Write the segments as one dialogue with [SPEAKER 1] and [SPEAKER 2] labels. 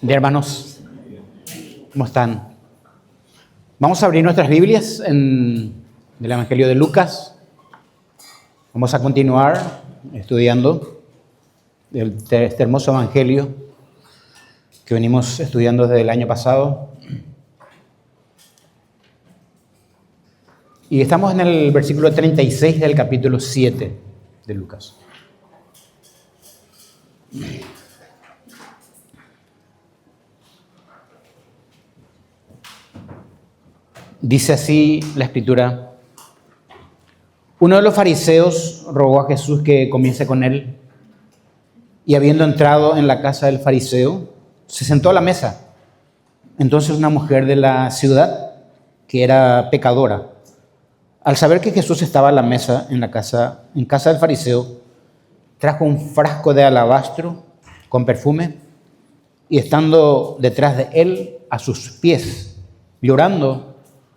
[SPEAKER 1] Bien, hermanos, ¿cómo están? Vamos a abrir nuestras Biblias en el Evangelio de Lucas. Vamos a continuar estudiando este hermoso Evangelio que venimos estudiando desde el año pasado. Y estamos en el versículo 36 del capítulo 7 de Lucas. Dice así la Escritura: uno de los fariseos rogó a Jesús que comience con él, y habiendo entrado en la casa del fariseo, se sentó a la mesa. Entonces una mujer de la ciudad, que era pecadora, al saber que Jesús estaba a la mesa en casa del fariseo, trajo un frasco de alabastro con perfume, y estando detrás de él, a sus pies, llorando,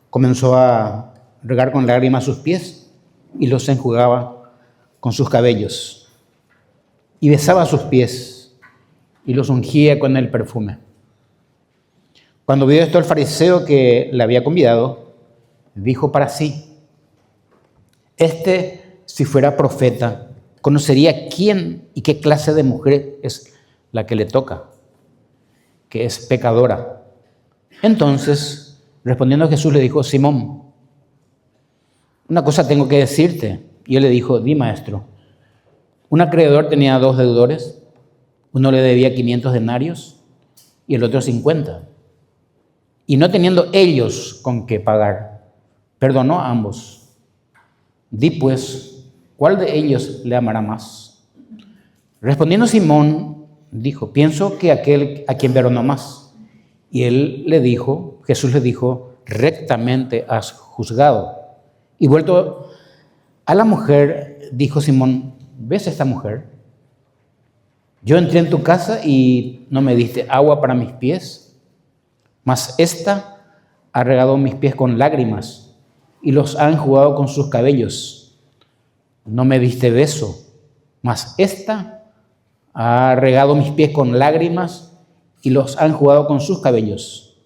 [SPEAKER 1] comenzó a regar con lágrimas sus pies y los enjugaba con sus cabellos. Y besaba sus pies y los ungía con el perfume. Cuando vio esto el fariseo que le había convidado, dijo para sí: si fuera profeta, conocería quién y qué clase de mujer es la que le toca, que es pecadora. Entonces, respondiendo Jesús le dijo: Simón, una cosa tengo que decirte. Y él le dijo: di, maestro. Un acreedor tenía 2 deudores, uno le debía 500 denarios y el otro 50. Y no teniendo ellos con qué pagar, perdonó a ambos. Di pues, ¿cuál de ellos le amará más? Respondiendo Simón, dijo: pienso que aquel a quien perdonó más. Y Jesús le dijo: rectamente has juzgado. Y vuelto a la mujer, dijo Simón: ¿ves esta mujer? Yo entré en tu casa y no me diste agua para mis pies, mas ésta ha regado mis pies con lágrimas y los ha enjugado con sus cabellos. No me diste beso, mas ésta ha regado mis pies con lágrimas y los ha enjugado con sus cabellos.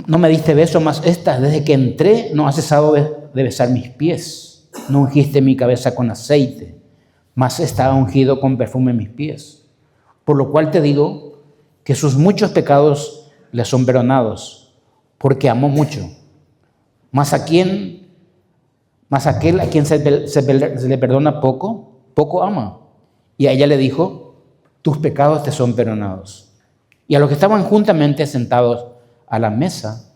[SPEAKER 1] No me diste beso, mas esta, desde que entré, no ha cesado de besar mis pies. No ungiste mi cabeza con aceite, mas esta ha ungido con perfume mis pies. Por lo cual te digo que sus muchos pecados le son perdonados, porque amó mucho. Mas aquel a quien se le perdona poco, poco ama. Y a ella le dijo: tus pecados te son perdonados. Y a los que estaban juntamente sentados a la mesa,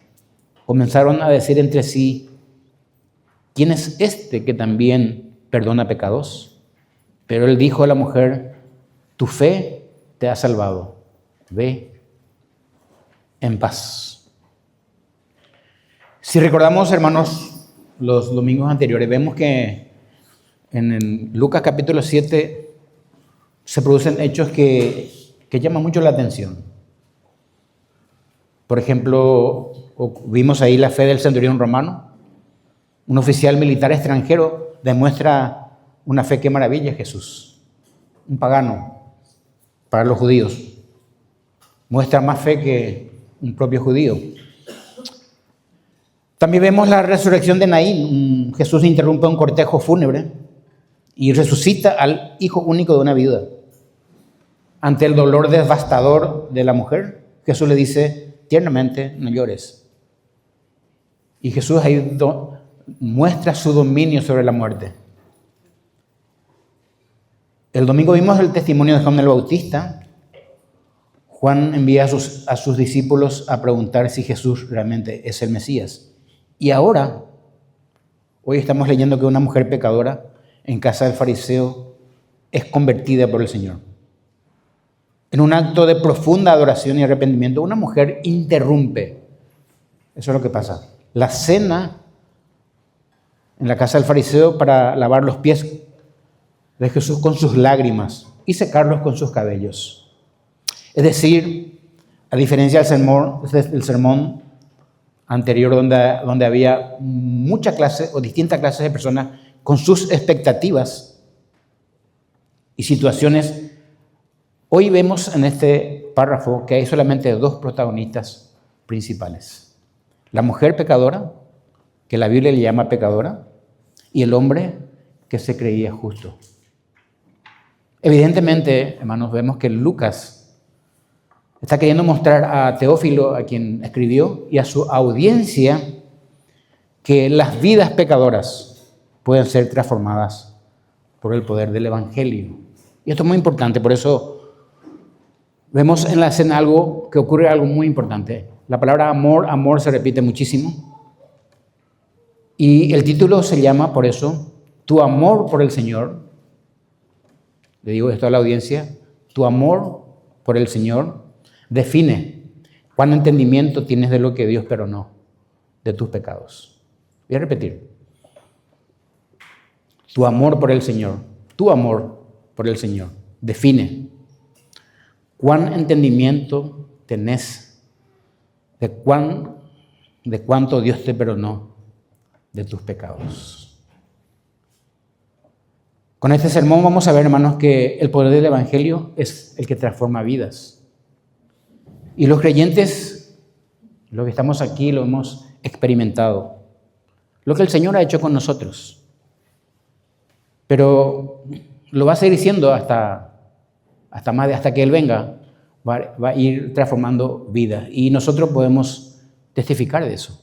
[SPEAKER 1] comenzaron a decir entre sí: ¿quién es este que también perdona pecados? Pero él dijo a la mujer: tu fe te ha salvado. Ve en paz. Si recordamos, hermanos, los domingos anteriores, vemos que en Lucas capítulo 7 se producen hechos que llaman mucho la atención. Por ejemplo, vimos ahí la fe del centurión romano. Un oficial militar extranjero demuestra una fe que maravilla a Jesús. Un pagano, para los judíos, muestra más fe que un propio judío. También vemos la resurrección de Naín. Jesús interrumpe un cortejo fúnebre y resucita al hijo único de una viuda. Ante el dolor devastador de la mujer, Jesús le dice tiernamente: no llores. Y Jesús ahí muestra su dominio sobre la muerte. El domingo vimos el testimonio de Juan el Bautista. Juan envía a sus discípulos a preguntar si Jesús realmente es el Mesías. Y hoy estamos leyendo que una mujer pecadora en casa del fariseo es convertida por el Señor. En un acto de profunda adoración y arrepentimiento, una mujer interrumpe. Eso es lo que pasa. La cena en la casa del fariseo para lavar los pies de Jesús con sus lágrimas y secarlos con sus cabellos. Es decir, a diferencia del sermón anterior donde había muchas clases o distintas clases de personas con sus expectativas y situaciones Hoy vemos en este párrafo que hay solamente dos protagonistas principales. La mujer pecadora, que la Biblia le llama pecadora, y el hombre que se creía justo. Evidentemente, hermanos, vemos que Lucas está queriendo mostrar a Teófilo, a quien escribió, y a su audiencia, que las vidas pecadoras pueden ser transformadas por el poder del Evangelio. Y esto es muy importante, por eso vemos en la escena ocurre algo muy importante. La palabra amor se repite muchísimo. Y el título se llama, por eso, Tu amor por el Señor. Le digo esto a la audiencia. Tu amor por el Señor define cuán entendimiento tienes de lo que Dios perdonó, de tus pecados. Voy a repetir. Tu amor por el Señor define cuán entendimiento tenés de cuánto Dios te perdonó de tus pecados. Con este sermón vamos a ver, hermanos, que el poder del Evangelio es el que transforma vidas. Y los creyentes, los que estamos aquí, lo hemos experimentado. Lo que el Señor ha hecho con nosotros. Pero lo va a seguir diciendo hasta que Él venga. Va a ir transformando vidas. Y nosotros podemos testificar de eso.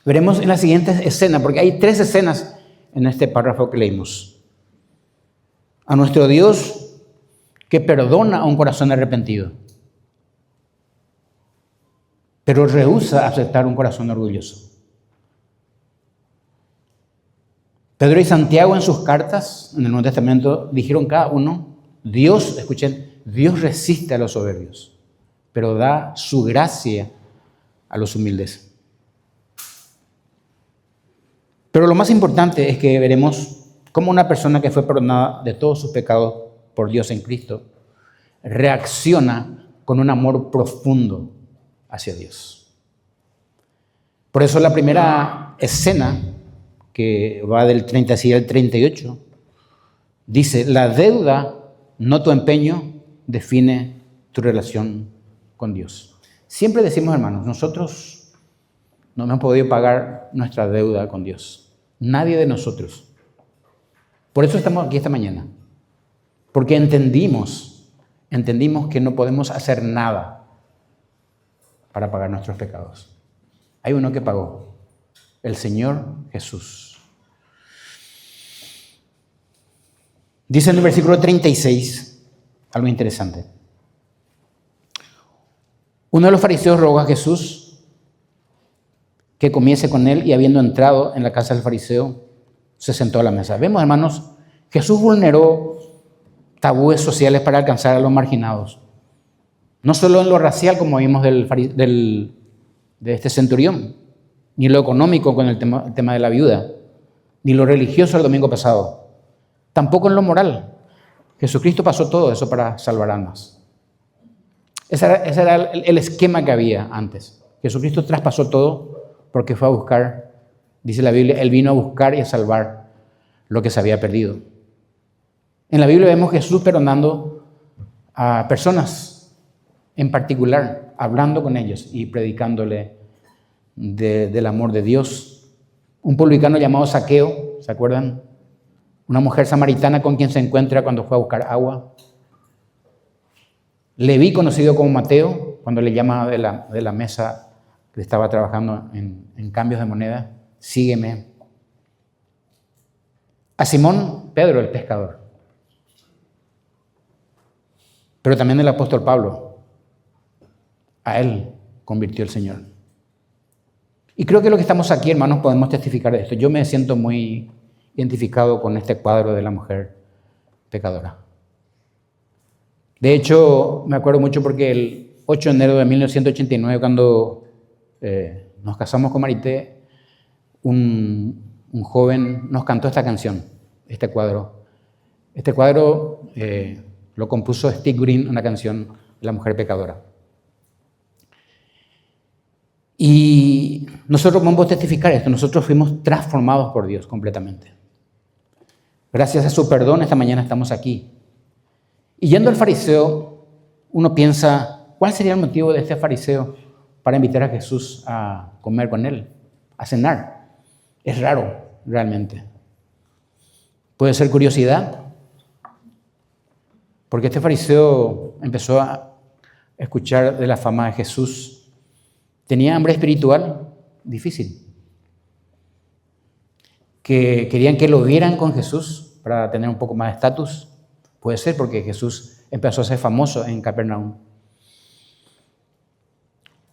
[SPEAKER 1] Veremos en la siguiente escena, porque hay 3 escenas en este párrafo que leímos. A nuestro Dios que perdona a un corazón arrepentido, pero rehúsa aceptar un corazón orgulloso. Pedro y Santiago en sus cartas en el Nuevo Testamento dijeron cada uno, Dios resiste a los soberbios, pero da su gracia a los humildes. Pero lo más importante es que veremos cómo una persona que fue perdonada de todos sus pecados por Dios en Cristo reacciona con un amor profundo hacia Dios. Por eso la primera escena, que va del 36 al 38, dice, la deuda, no tu empeño, define tu relación con Dios. Siempre decimos, hermanos, nosotros no hemos podido pagar nuestra deuda con Dios. Nadie de nosotros. Por eso estamos aquí esta mañana. Porque entendimos que no podemos hacer nada para pagar nuestros pecados. Hay uno que pagó, el Señor Jesús. Dice en el versículo 36 algo interesante. Uno de los fariseos rogó a Jesús que comiese con él, y habiendo entrado en la casa del fariseo, se sentó a la mesa. Vemos, hermanos, Jesús vulneró tabúes sociales para alcanzar a los marginados. No solo en lo racial, como vimos de este centurión, ni lo económico con el tema de la viuda, ni lo religioso el domingo pasado, tampoco en lo moral. Jesucristo pasó todo eso para salvar almas. Ese era el esquema que había antes. Jesucristo traspasó todo porque fue a buscar, dice la Biblia, Él vino a buscar y a salvar lo que se había perdido. En la Biblia vemos a Jesús perdonando a personas en particular, hablando con ellos y predicándole del amor de Dios. Un publicano llamado Zaqueo, ¿se acuerdan? Una mujer samaritana con quien se encuentra cuando fue a buscar agua. Leví, conocido como Mateo, cuando le llama de la mesa que estaba trabajando en cambios de moneda, sígueme. A Simón Pedro, el pescador. Pero también el apóstol Pablo. A él convirtió el Señor. Y creo que los que estamos aquí, hermanos, podemos testificar de esto. Yo me siento muy identificado con este cuadro de la mujer pecadora. De hecho, me acuerdo mucho porque el 8 de enero de 1989, cuando nos casamos con Marité, un joven nos cantó esta canción, este cuadro. Este cuadro lo compuso Steve Green, una canción, La mujer pecadora. Y nosotros vamos a testificar esto, nosotros fuimos transformados por Dios completamente. Gracias a su perdón, esta mañana estamos aquí. Y yendo al fariseo, uno piensa, ¿cuál sería el motivo de este fariseo para invitar a Jesús a comer con él, a cenar? Es raro, realmente. Puede ser curiosidad, porque este fariseo empezó a escuchar de la fama de Jesús. Tenía hambre espiritual difícil, que querían que lo vieran con Jesús para tener un poco más de estatus. Puede ser porque Jesús empezó a ser famoso en Capernaum.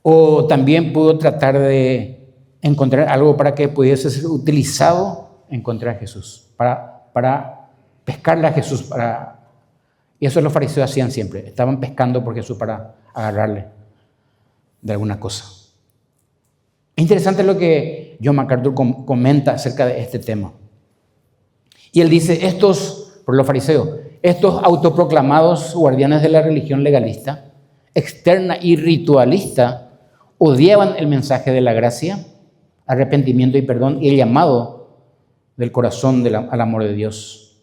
[SPEAKER 1] O también pudo tratar de encontrar algo para que pudiese ser utilizado en contra de Jesús, para pescarle a Jesús. Y eso los fariseos hacían siempre, estaban pescando por Jesús para agarrarle de alguna cosa. Es interesante lo que John MacArthur comenta acerca de este tema. Y él dice, por los fariseos, estos autoproclamados guardianes de la religión legalista, externa y ritualista, odiaban el mensaje de la gracia, arrepentimiento y perdón y el llamado del corazón al amor de Dios.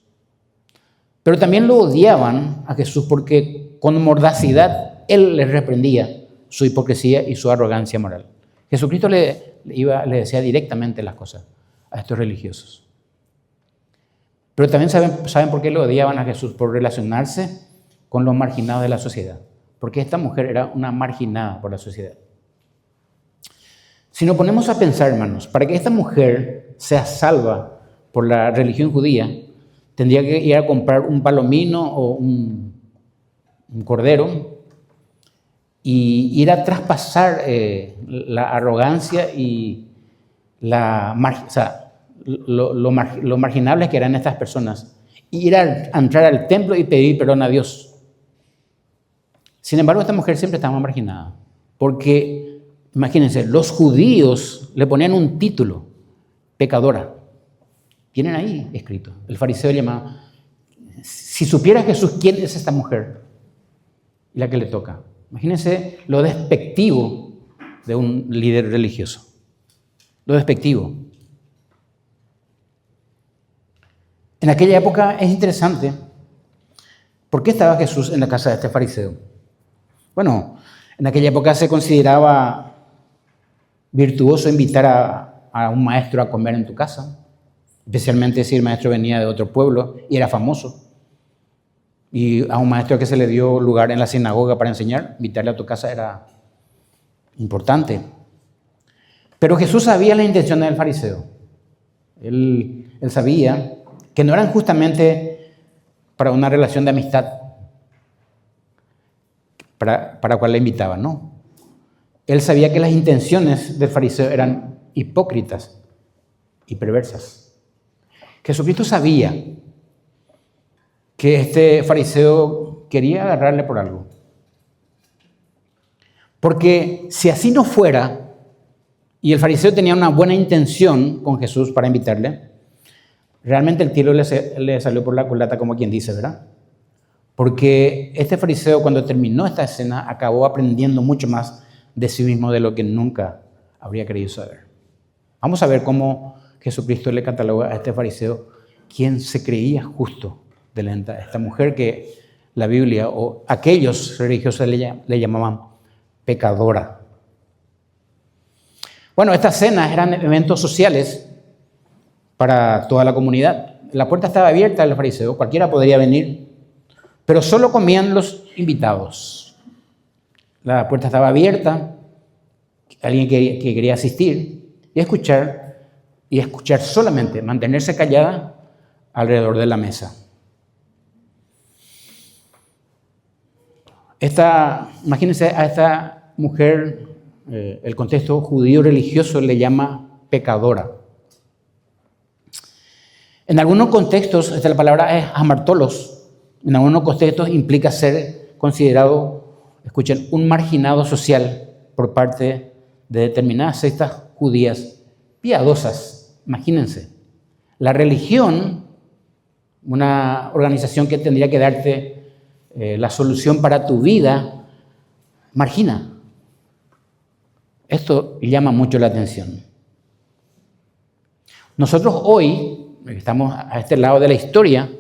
[SPEAKER 1] Pero también lo odiaban a Jesús porque con mordacidad Él les reprendía su hipocresía y su arrogancia moral. Jesucristo le decía directamente las cosas a estos religiosos. Pero también saben por qué lo odiaban a Jesús, por relacionarse con los marginados de la sociedad. Porque esta mujer era una marginada por la sociedad. Si nos ponemos a pensar, hermanos, para que esta mujer sea salva por la religión judía, tendría que ir a comprar un palomino o un cordero y ir a traspasar la arrogancia y lo marginables que eran estas personas, y ir a entrar al templo y pedir perdón a Dios. Sin embargo, esta mujer siempre estaba marginada, porque, imagínense, los judíos le ponían un título, pecadora. Tienen ahí escrito. El fariseo llamaba, si supiera Jesús quién es esta mujer, la que le toca. Imagínense lo despectivo de un líder religioso. Lo despectivo. En aquella época es interesante. ¿Por qué estaba Jesús en la casa de este fariseo? Bueno, en aquella época se consideraba virtuoso invitar a un maestro a comer en tu casa, especialmente si el maestro venía de otro pueblo y era famoso. Y a un maestro que se le dio lugar en la sinagoga para enseñar, invitarle a tu casa era importante. Pero Jesús sabía las intenciones del fariseo. Él sabía que no eran justamente para una relación de amistad para la cual le invitaba, no. Él sabía que las intenciones del fariseo eran hipócritas y perversas. Jesucristo sabía que este fariseo quería agarrarle por algo. Porque si así no fuera, y el fariseo tenía una buena intención con Jesús para invitarle, realmente el tiro le salió por la culata, como quien dice, ¿verdad? Porque este fariseo, cuando terminó esta escena, acabó aprendiendo mucho más de sí mismo de lo que nunca habría querido saber. Vamos a ver cómo Jesucristo le cataloga a este fariseo quien se creía justo delante de esta mujer que la Biblia o aquellos religiosos le llamaban pecadora. Bueno, estas cenas eran eventos sociales para toda la comunidad. La puerta estaba abierta al fariseo, cualquiera podría venir, pero solo comían los invitados. La puerta estaba abierta, alguien que quería asistir y escuchar solamente, mantenerse callada alrededor de la mesa. Imagínense a esta mujer, el contexto judío religioso le llama pecadora. En algunos contextos, la palabra es hamartolos, en algunos contextos implica ser considerado, escuchen, un marginado social por parte de determinadas sectas judías piadosas. Imagínense, la religión, una organización que tendría que darte la solución para tu vida, margina. Esto llama mucho la atención. Nosotros hoy, estamos a este lado de la historia,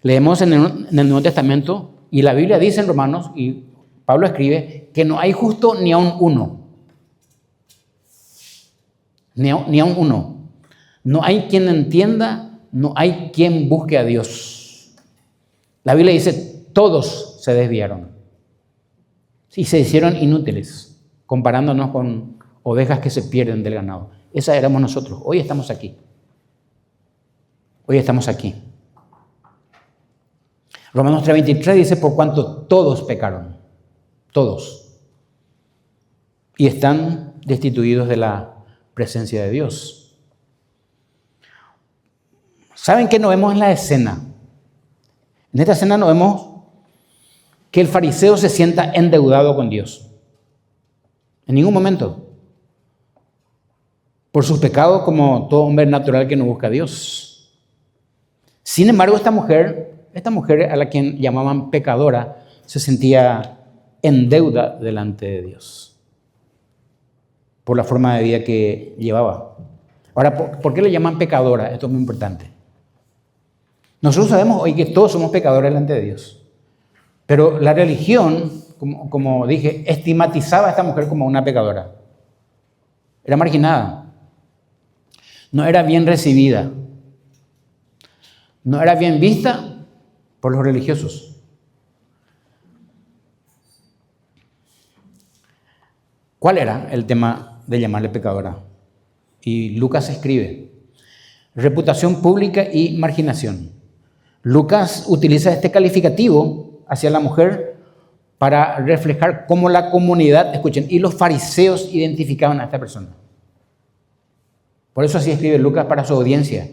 [SPEAKER 1] leemos en el Nuevo Testamento Y la Biblia dice en Romanos, y Pablo escribe, que no hay justo ni aun uno. Ni aun uno. No hay quien entienda, no hay quien busque a Dios. La Biblia dice, todos se desviaron y se hicieron inútiles, comparándonos con ovejas que se pierden del ganado. Esa éramos nosotros. Hoy estamos aquí. Hoy estamos aquí. Romanos 3:23 dice, por cuanto todos pecaron, todos, y están destituidos de la presencia de Dios. ¿Saben qué no vemos en la escena? En esta escena no vemos que el fariseo se sienta endeudado con Dios. En ningún momento. Por sus pecados, como todo hombre natural que no busca a Dios. Sin embargo, esta mujer a la que llamaban pecadora, se sentía en deuda delante de Dios por la forma de vida que llevaba. Ahora, ¿por qué le llaman pecadora? Esto es muy importante. Nosotros sabemos hoy que todos somos pecadores delante de Dios, pero la religión, como dije, estigmatizaba a esta mujer como una pecadora. Era marginada, no era bien recibida, no era bien vista por los religiosos. ¿Cuál era el tema de llamarle pecadora? Y Lucas escribe, reputación pública y marginación. Lucas utiliza este calificativo hacia la mujer para reflejar cómo la comunidad, escuchen, y los fariseos identificaban a esta persona. Por eso así escribe Lucas para su audiencia.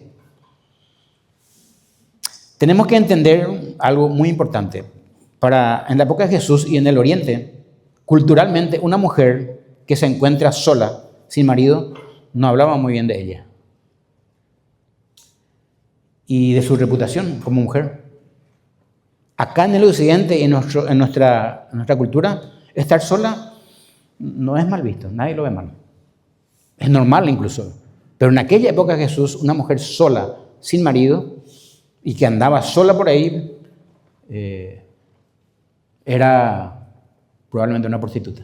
[SPEAKER 1] Tenemos que entender algo muy importante. En la época de Jesús y en el Oriente, culturalmente, una mujer que se encuentra sola, sin marido, no hablaba muy bien de ella y de su reputación como mujer. Acá en el Occidente y en nuestra cultura, estar sola no es mal visto, nadie lo ve mal. Es normal incluso. Pero en aquella época de Jesús, una mujer sola, sin marido, y que andaba sola por ahí, era probablemente una prostituta.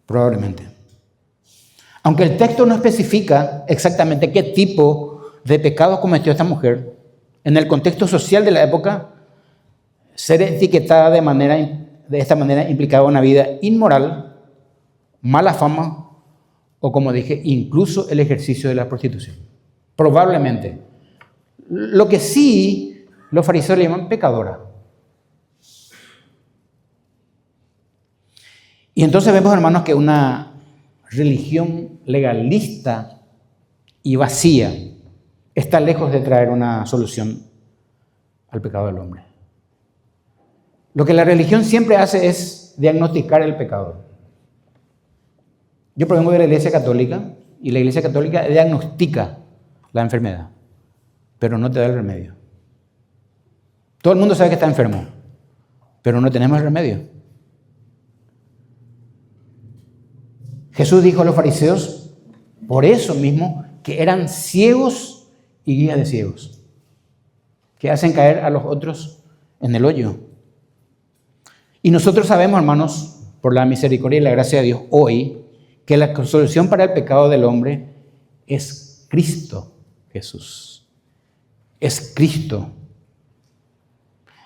[SPEAKER 1] Probablemente. Aunque el texto no especifica exactamente qué tipo de pecado cometió esta mujer, en el contexto social de la época, ser etiquetada de esta manera implicaba una vida inmoral, mala fama o, como dije, incluso el ejercicio de la prostitución. Probablemente. Lo que sí los fariseos le llaman pecadora. Y entonces vemos, hermanos, que una religión legalista y vacía está lejos de traer una solución al pecado del hombre. Lo que la religión siempre hace es diagnosticar el pecado. Yo provengo de la Iglesia Católica y la Iglesia Católica diagnostica la enfermedad, pero no te da el remedio. Todo el mundo sabe que está enfermo, pero no tenemos el remedio. Jesús dijo a los fariseos, por eso mismo, que eran ciegos y guías de ciegos, que hacen caer a los otros en el hoyo. Y nosotros sabemos, hermanos, por la misericordia y la gracia de Dios, hoy, que la solución para el pecado del hombre es Cristo Jesús. Es Cristo.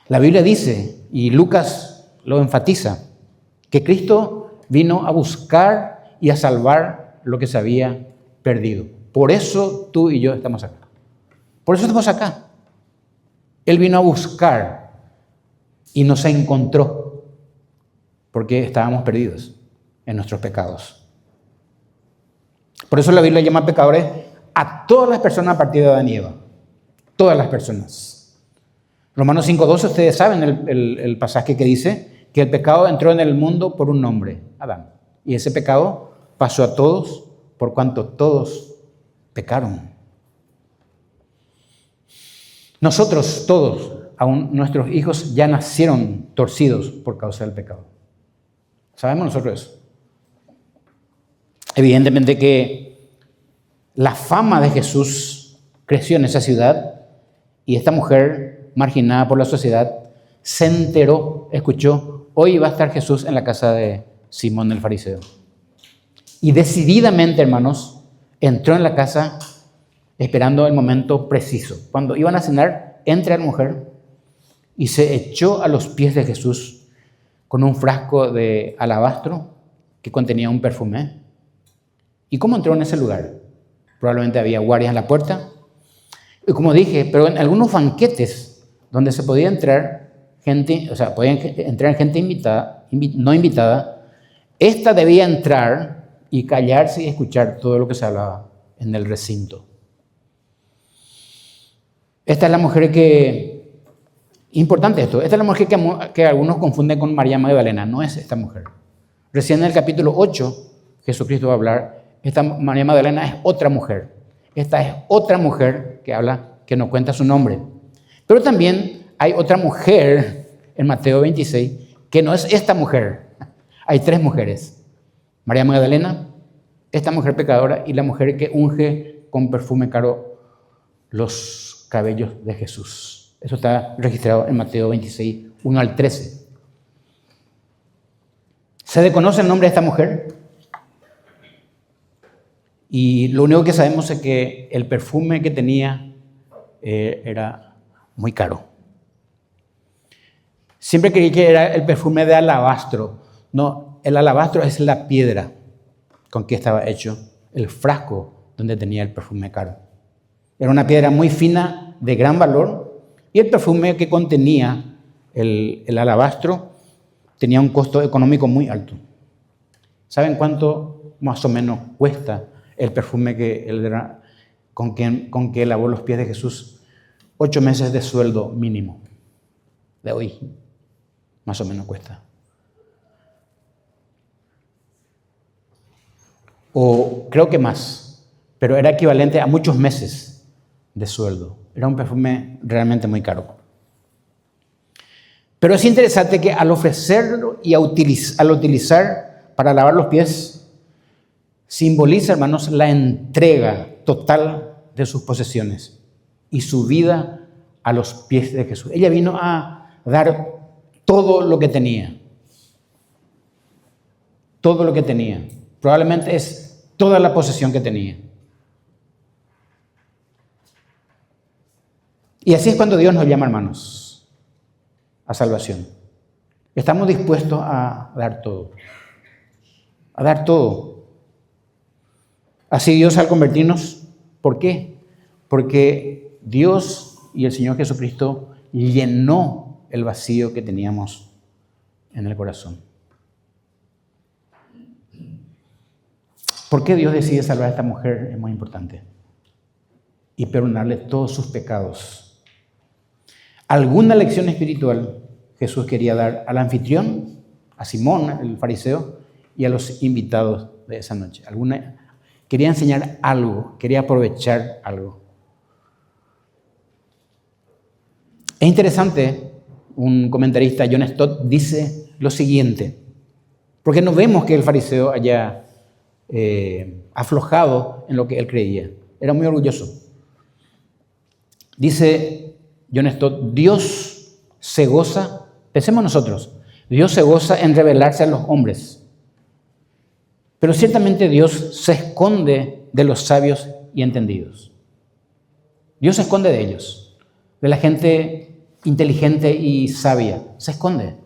[SPEAKER 1] La Biblia dice, y Lucas lo enfatiza, que Cristo vino a buscar y a salvar lo que se había perdido. Por eso tú y yo estamos acá. Por eso estamos acá. Él vino a buscar y nos encontró porque estábamos perdidos en nuestros pecados. Por eso la Biblia llama pecadores a todas las personas a partir de Adán y Eva. Todas las personas. Romanos 5:12, ustedes saben el pasaje que dice que el pecado entró en el mundo por un hombre, Adán. Y ese pecado pasó a todos por cuanto todos pecaron. Nosotros todos, aún nuestros hijos, ya nacieron torcidos por causa del pecado. ¿Sabemos nosotros eso? Evidentemente que la fama de Jesús creció en esa ciudad y esta mujer marginada por la sociedad, se enteró, escuchó, hoy va a estar Jesús en la casa de Simón el fariseo. Y decididamente, hermanos, entró en la casa esperando el momento preciso. Cuando iban a cenar, entra la mujer y se echó a los pies de Jesús con un frasco de alabastro que contenía un perfume. ¿Y cómo entró en ese lugar? Probablemente había guardias en la puerta. Y como dije, pero en algunos banquetes donde se podía entrar gente, o sea, podía entrar gente invitada, no invitada, esta debía entrar y callarse y escuchar todo lo que se hablaba en el recinto. Esta es la mujer que, importante esto, esta es la mujer que algunos confunden con María Magdalena, no es esta mujer. Recién en el capítulo 8, Jesucristo va a hablar, esta María Magdalena es otra mujer. Esta es otra mujer que habla, que no cuenta su nombre. Pero también hay otra mujer en Mateo 26, que no es esta mujer. Hay tres mujeres. María Magdalena, esta mujer pecadora y la mujer que unge con perfume caro los cabellos de Jesús. Eso está registrado en Mateo 26, 1 al 13. ¿Se desconoce el nombre de esta mujer? Y lo único que sabemos es que el perfume que tenía era muy caro. Siempre creí que era el perfume de alabastro. No, el alabastro es la piedra con que estaba hecho el frasco donde tenía el perfume caro. Era una piedra muy fina, de gran valor, y el perfume que contenía el alabastro tenía un costo económico muy alto. ¿Saben cuánto más o menos cuesta el perfume con que lavó los pies de Jesús? 8 meses de sueldo mínimo de hoy, más o menos cuesta. O creo que más, pero era equivalente a muchos meses de sueldo. Era un perfume realmente muy caro. Pero es interesante que al ofrecerlo y al utilizar para lavar los pies, simboliza, hermanos, la entrega total de sus posesiones y su vida a los pies de Jesús. Ella vino a dar todo lo que tenía. Todo lo que tenía. Probablemente es toda la posesión que tenía. Y así es cuando Dios nos llama, hermanos, a salvación. Estamos dispuestos a dar todo. A dar todo. Así Dios al convertirnos, ¿por qué? Porque Dios y el Señor Jesucristo llenó el vacío que teníamos en el corazón. ¿Por qué Dios decide salvar a esta mujer? Es muy importante. Y perdonarle todos sus pecados. Alguna lección espiritual Jesús quería dar al anfitrión, a Simón, el fariseo, y a los invitados de esa noche. Quería enseñar algo, quería aprovechar algo. Es interesante, un comentarista, John Stott, dice lo siguiente, porque no vemos que el fariseo haya aflojado en lo que él creía. Era muy orgulloso. Dice John Stott, Dios se goza, pensemos nosotros, Dios se goza en revelarse a los hombres, pero ciertamente Dios se esconde de los sabios y entendidos. Dios se esconde de ellos, de la gente inteligente y sabia, se esconde.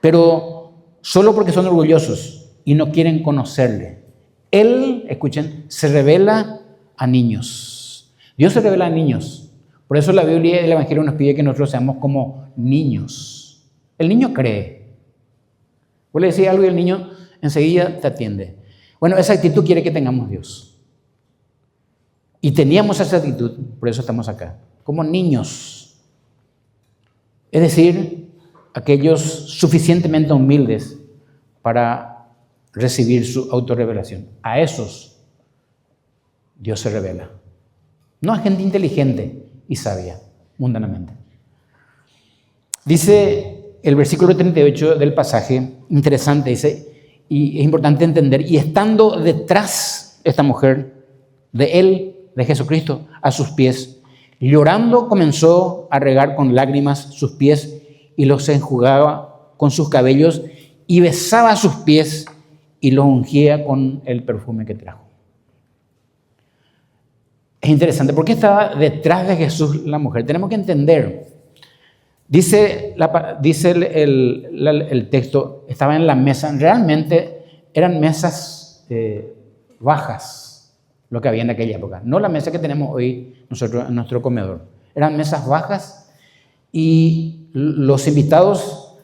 [SPEAKER 1] Pero solo porque son orgullosos y no quieren conocerle. Él, escuchen, se revela a niños. Dios se revela a niños. Por eso la Biblia y el Evangelio nos pide que nosotros seamos como niños. El niño cree. Vos le decís algo y el niño enseguida te atiende. Bueno, esa actitud quiere que tengamos Dios. Y teníamos esa actitud, por eso estamos acá, como niños. Es decir, aquellos suficientemente humildes para recibir su autorrevelación. A esos Dios se revela. No a gente inteligente y sabia, mundanamente. Dice el versículo 38 del pasaje, interesante, dice, y es importante entender, y estando detrás esta mujer de él, de Jesucristo, a sus pies, Llorando comenzó a regar con lágrimas sus pies y los enjugaba con sus cabellos y besaba sus pies y los ungía con el perfume que trajo. Es interesante, ¿por qué estaba detrás de Jesús la mujer? Tenemos que entender. Dice el texto, estaba en la mesa. Realmente eran mesas bajas, lo que había en aquella época. No la mesa que tenemos hoy nosotros en nuestro comedor. Eran mesas bajas y los invitados,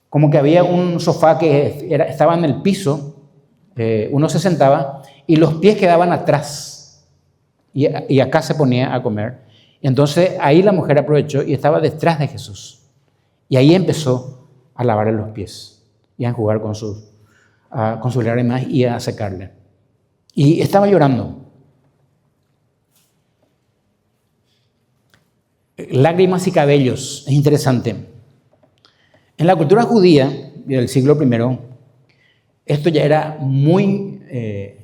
[SPEAKER 1] como que había un sofá que estaba en el piso, uno se sentaba y los pies quedaban atrás. Y acá se ponía a comer. Entonces ahí la mujer aprovechó y estaba detrás de Jesús. Y ahí empezó a lavarle los pies y a enjugar con sus lágrimas y a secarle. Y estaba llorando. Lágrimas y cabellos, es interesante. En la cultura judía del siglo I, esto ya era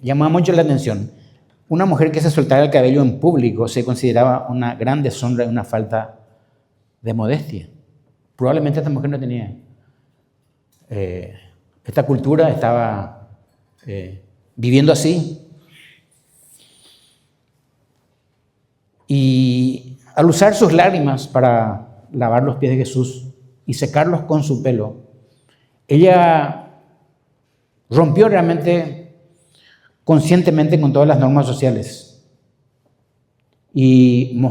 [SPEAKER 1] llamaba mucho la atención. Una mujer que se soltara el cabello en público se consideraba una gran deshonra y una falta de modestia. Probablemente esta mujer no tenía. Esta cultura estaba viviendo así. Y al usar sus lágrimas para lavar los pies de Jesús y secarlos con su pelo, ella rompió realmente conscientemente con todas las normas sociales y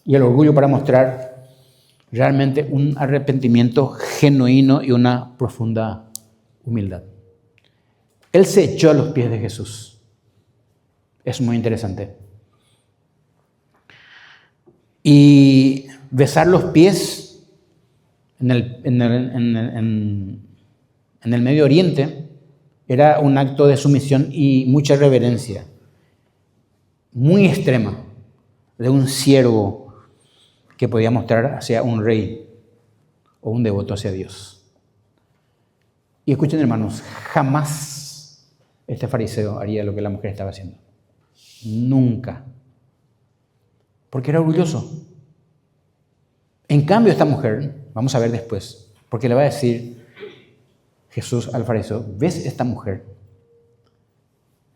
[SPEAKER 1] el orgullo para mostrar realmente un arrepentimiento genuino y una profunda humildad. Él se echó a los pies de Jesús. Es muy interesante. Y besar los pies en el Medio Oriente era un acto de sumisión y mucha reverencia, muy extrema, de un siervo que podía mostrar hacia un rey o un devoto hacia Dios. Y escuchen, hermanos, jamás este fariseo haría lo que la mujer estaba haciendo. Nunca. Porque era orgulloso. En cambio, esta mujer, vamos a ver después, porque le va a decir Jesús al fariseo, ¿ves esta mujer?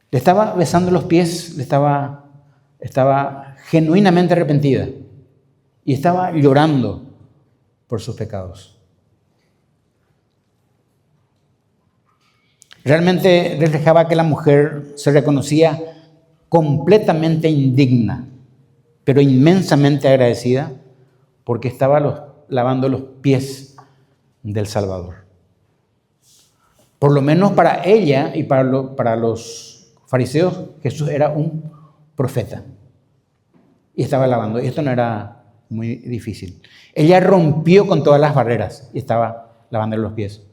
[SPEAKER 1] Le estaba besando los pies, estaba genuinamente arrepentida y estaba llorando por sus pecados. Realmente reflejaba que la mujer se reconocía completamente indigna, pero inmensamente agradecida porque estaba lavando los pies del Salvador. Por lo menos para ella y para los fariseos, Jesús era un profeta. Y estaba lavando. Y esto no era muy difícil. Ella rompió con todas las barreras y estaba lavándole los pies.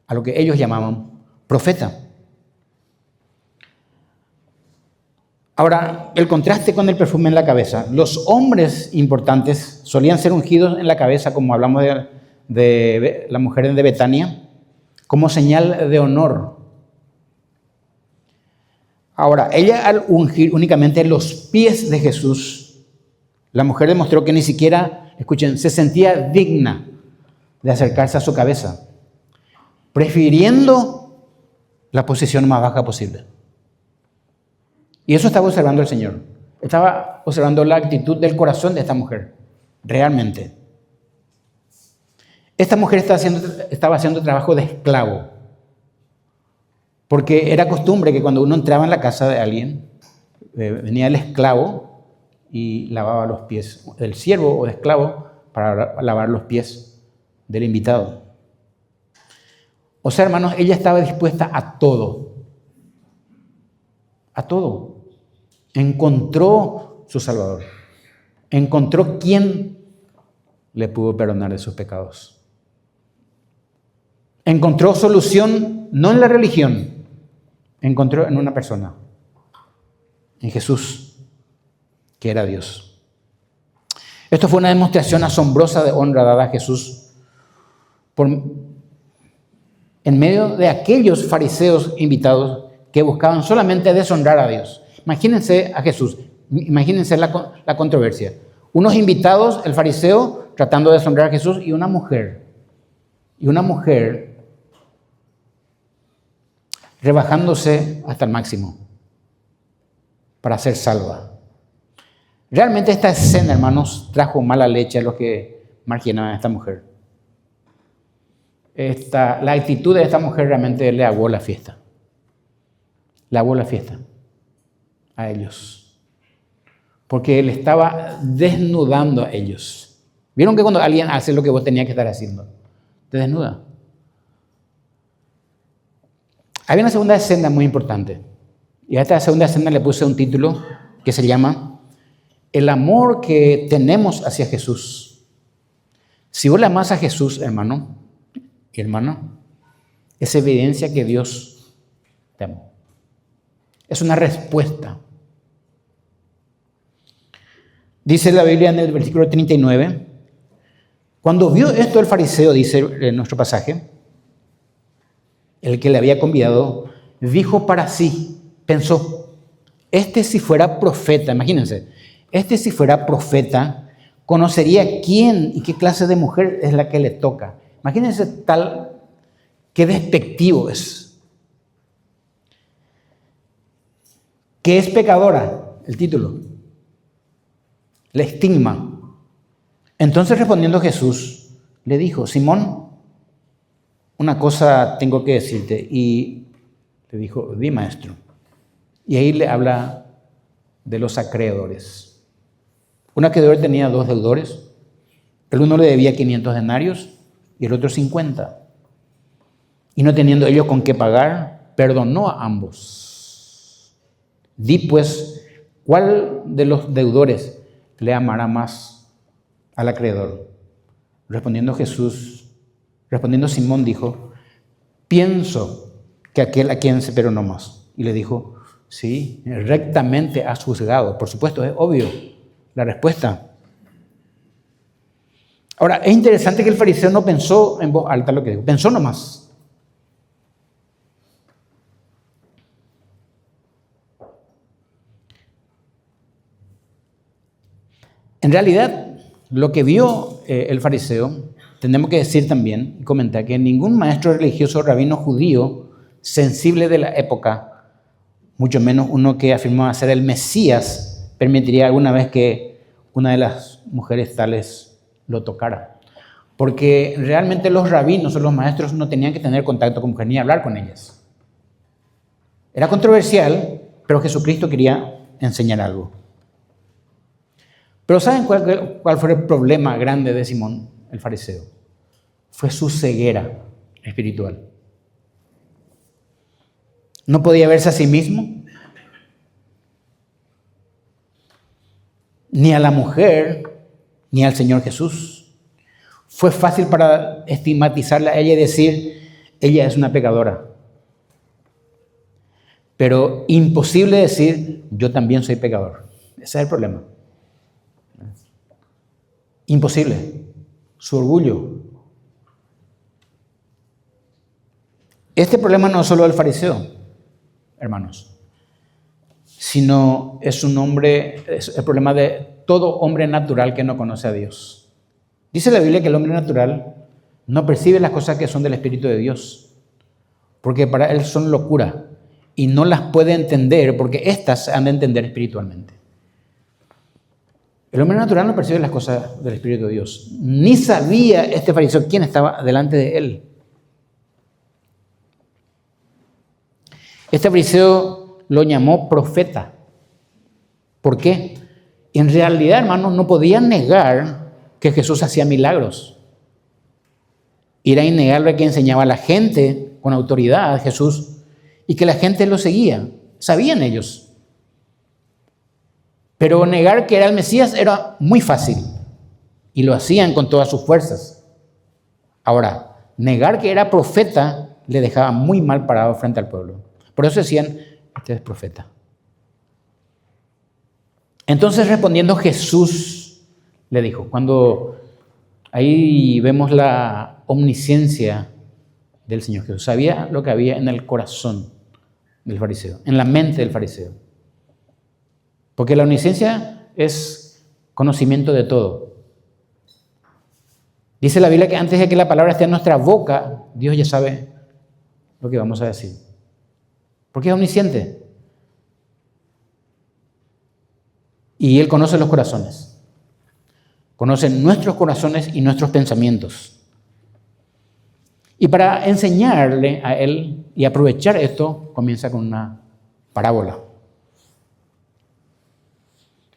[SPEAKER 1] A lo que ellos llamaban profeta. Ahora, el contraste con el perfume en la cabeza. Los hombres importantes solían ser ungidos en la cabeza, como hablamos de la mujer de Betania, como señal de honor. Ahora, ella al ungir únicamente los pies de Jesús, la mujer demostró que ni siquiera, escuchen, se sentía digna de acercarse a su cabeza, prefiriendo la posición más baja posible. Y eso estaba observando el Señor. Estaba observando la actitud del corazón de esta mujer, realmente. Esta mujer estaba haciendo trabajo de esclavo, porque era costumbre que cuando uno entraba en la casa de alguien, venía el esclavo y lavaba los pies, el siervo o el esclavo para lavar los pies del invitado. O sea, hermanos, ella estaba dispuesta a todo. A todo. Encontró su Salvador. Encontró quién le pudo perdonar de sus pecados. Encontró solución no en la religión, encontró en una persona, en Jesús, que era Dios. Esto fue una demostración asombrosa de honra dada a Jesús en medio de aquellos fariseos invitados que buscaban solamente deshonrar a Dios. Imagínense a Jesús Imagínense la controversia. Unos invitados, el fariseo, tratando de asombrar a Jesús, y una mujer rebajándose hasta el máximo para ser salva. Realmente esta escena, hermanos, trajo mala leche a los que marginaban a esta mujer. La actitud de esta mujer realmente le aguó la fiesta. Le aguó la fiesta a ellos. Porque él estaba desnudando a ellos. ¿Vieron que cuando alguien hace lo que vos tenías que estar haciendo? Te desnuda. Había una segunda escena muy importante. Y a esta segunda escena le puse un título que se llama El amor que tenemos hacia Jesús. Si vos le amás a Jesús, hermano y hermana, es evidencia que Dios te amó. Es una respuesta. Dice la Biblia en el versículo 39, cuando vio esto el fariseo, dice en nuestro pasaje, el que le había convidado, dijo para sí, pensó, este si fuera profeta, imagínense, este si fuera profeta, conocería quién y qué clase de mujer es la que le toca. Imagínense qué despectivo es. Que es pecadora, el título. Le estigma. Entonces respondiendo Jesús, le dijo, Simón, una cosa tengo que decirte. Y le dijo, di maestro. Y ahí le habla de los acreedores. Un acreedor tenía 2 deudores. El uno le debía 500 denarios y el otro 50. Y no teniendo ellos con qué pagar, perdonó a ambos. Di pues, ¿cuál de los deudores le amará más al acreedor? Respondiendo Simón dijo, pienso que aquel a quien se perdonó más. Y le dijo, sí, rectamente has juzgado. Por supuesto, es obvio la respuesta. Ahora, es interesante que el fariseo no pensó en voz alta lo que dijo, pensó nomás. En realidad, lo que vio el fariseo, tenemos que decir también y comentar que ningún maestro religioso o rabino judío sensible de la época, mucho menos uno que afirmaba ser el Mesías, permitiría alguna vez que una de las mujeres tales lo tocara. Porque realmente los rabinos o los maestros no tenían que tener contacto con mujeres ni hablar con ellas. Era controversial, pero Jesucristo quería enseñar algo. Pero ¿saben cuál fue el problema grande de Simón, el fariseo? Fue su ceguera espiritual. No podía verse a sí mismo, ni a la mujer, ni al Señor Jesús. Fue fácil para estigmatizarla a ella y decir, ella es una pecadora. Pero imposible decir, yo también soy pecador. Ese es el problema. Imposible. Su orgullo. Este problema no es solo del fariseo, hermanos, sino es el problema de todo hombre natural que no conoce a Dios. Dice la Biblia que el hombre natural no percibe las cosas que son del Espíritu de Dios, porque para él son locura y no las puede entender porque éstas se han de entender espiritualmente. El hombre natural no percibe las cosas del Espíritu de Dios. Ni sabía este fariseo quién estaba delante de él. Este fariseo lo llamó profeta. ¿Por qué? En realidad, hermanos, no podía negar que Jesús hacía milagros. Era innegable que enseñaba a la gente con autoridad a Jesús y que la gente lo seguía. Sabían ellos. Pero negar que era el Mesías era muy fácil y lo hacían con todas sus fuerzas. Ahora, negar que era profeta le dejaba muy mal parado frente al pueblo. Por eso decían, este es profeta. Entonces respondiendo Jesús le dijo, cuando ahí vemos la omnisciencia del Señor Jesús, sabía lo que había en el corazón del fariseo, en la mente del fariseo. Porque la omnisciencia es conocimiento de todo. Dice la Biblia que antes de que la palabra esté en nuestra boca, Dios ya sabe lo que vamos a decir. Porque es omnisciente. Y Él conoce los corazones. Conoce nuestros corazones y nuestros pensamientos. Y para enseñarle a Él y aprovechar esto, comienza con una parábola.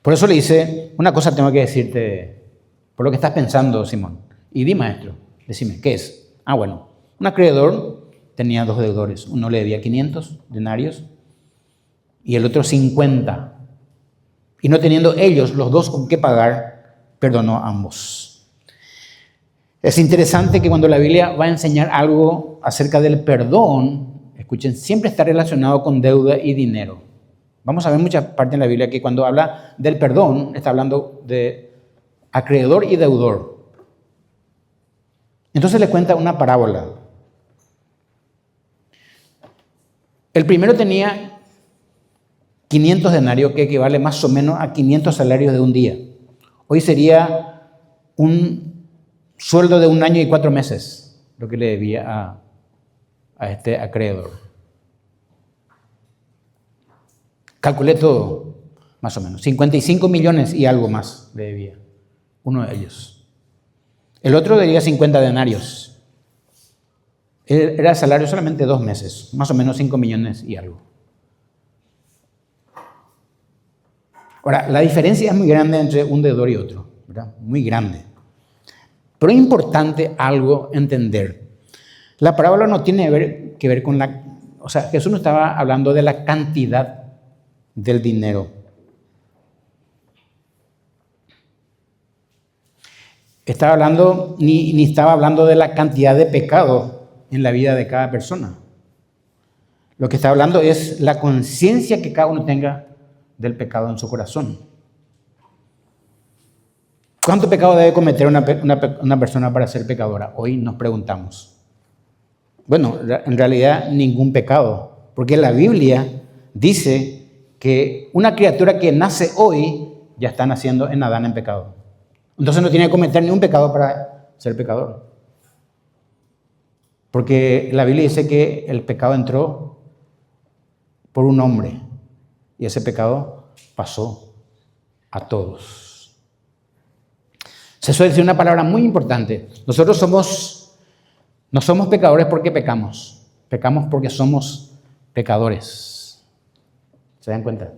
[SPEAKER 1] Por eso le dice, una cosa tengo que decirte, por lo que estás pensando, Simón. Y di, maestro, decime, ¿qué es? Bueno, un acreedor tenía 2 deudores. Uno le debía 500 denarios y el otro 50. Y no teniendo ellos los dos con qué pagar, perdonó a ambos. Es interesante que cuando la Biblia va a enseñar algo acerca del perdón, escuchen, siempre está relacionado con deuda y dinero. Vamos a ver muchas partes en la Biblia que cuando habla del perdón, está hablando de acreedor y deudor. Entonces le cuenta una parábola. El primero tenía 500 denarios, que equivale más o menos a 500 salarios de un día. Hoy sería un sueldo de 1 año y 4 meses, lo que le debía a este acreedor. Calculé todo, más o menos. 55 millones y algo más le debía, uno de ellos. El otro debía 50 denarios. Era salario solamente 2 meses, más o menos 5 millones y algo. Ahora, la diferencia es muy grande entre un deudor y otro, ¿verdad? Muy grande. Pero es importante algo entender. La parábola no tiene que ver con la... O sea, Jesús no estaba hablando de la cantidad del dinero. Estaba hablando, ni estaba hablando de la cantidad de pecado en la vida de cada persona. Lo que está hablando es la conciencia que cada uno tenga del pecado en su corazón. ¿Cuánto pecado debe cometer una persona para ser pecadora? Hoy nos preguntamos. Bueno, en realidad ningún pecado, porque la Biblia dice que una criatura que nace hoy ya está naciendo en Adán en pecado. Entonces no tiene que cometer ningún pecado para ser pecador. Porque la Biblia dice que el pecado entró por un hombre y ese pecado pasó a todos. Se suele decir una palabra muy importante. Nosotros no somos pecadores porque pecamos. Pecamos porque somos pecadores. ¿Se dan cuenta?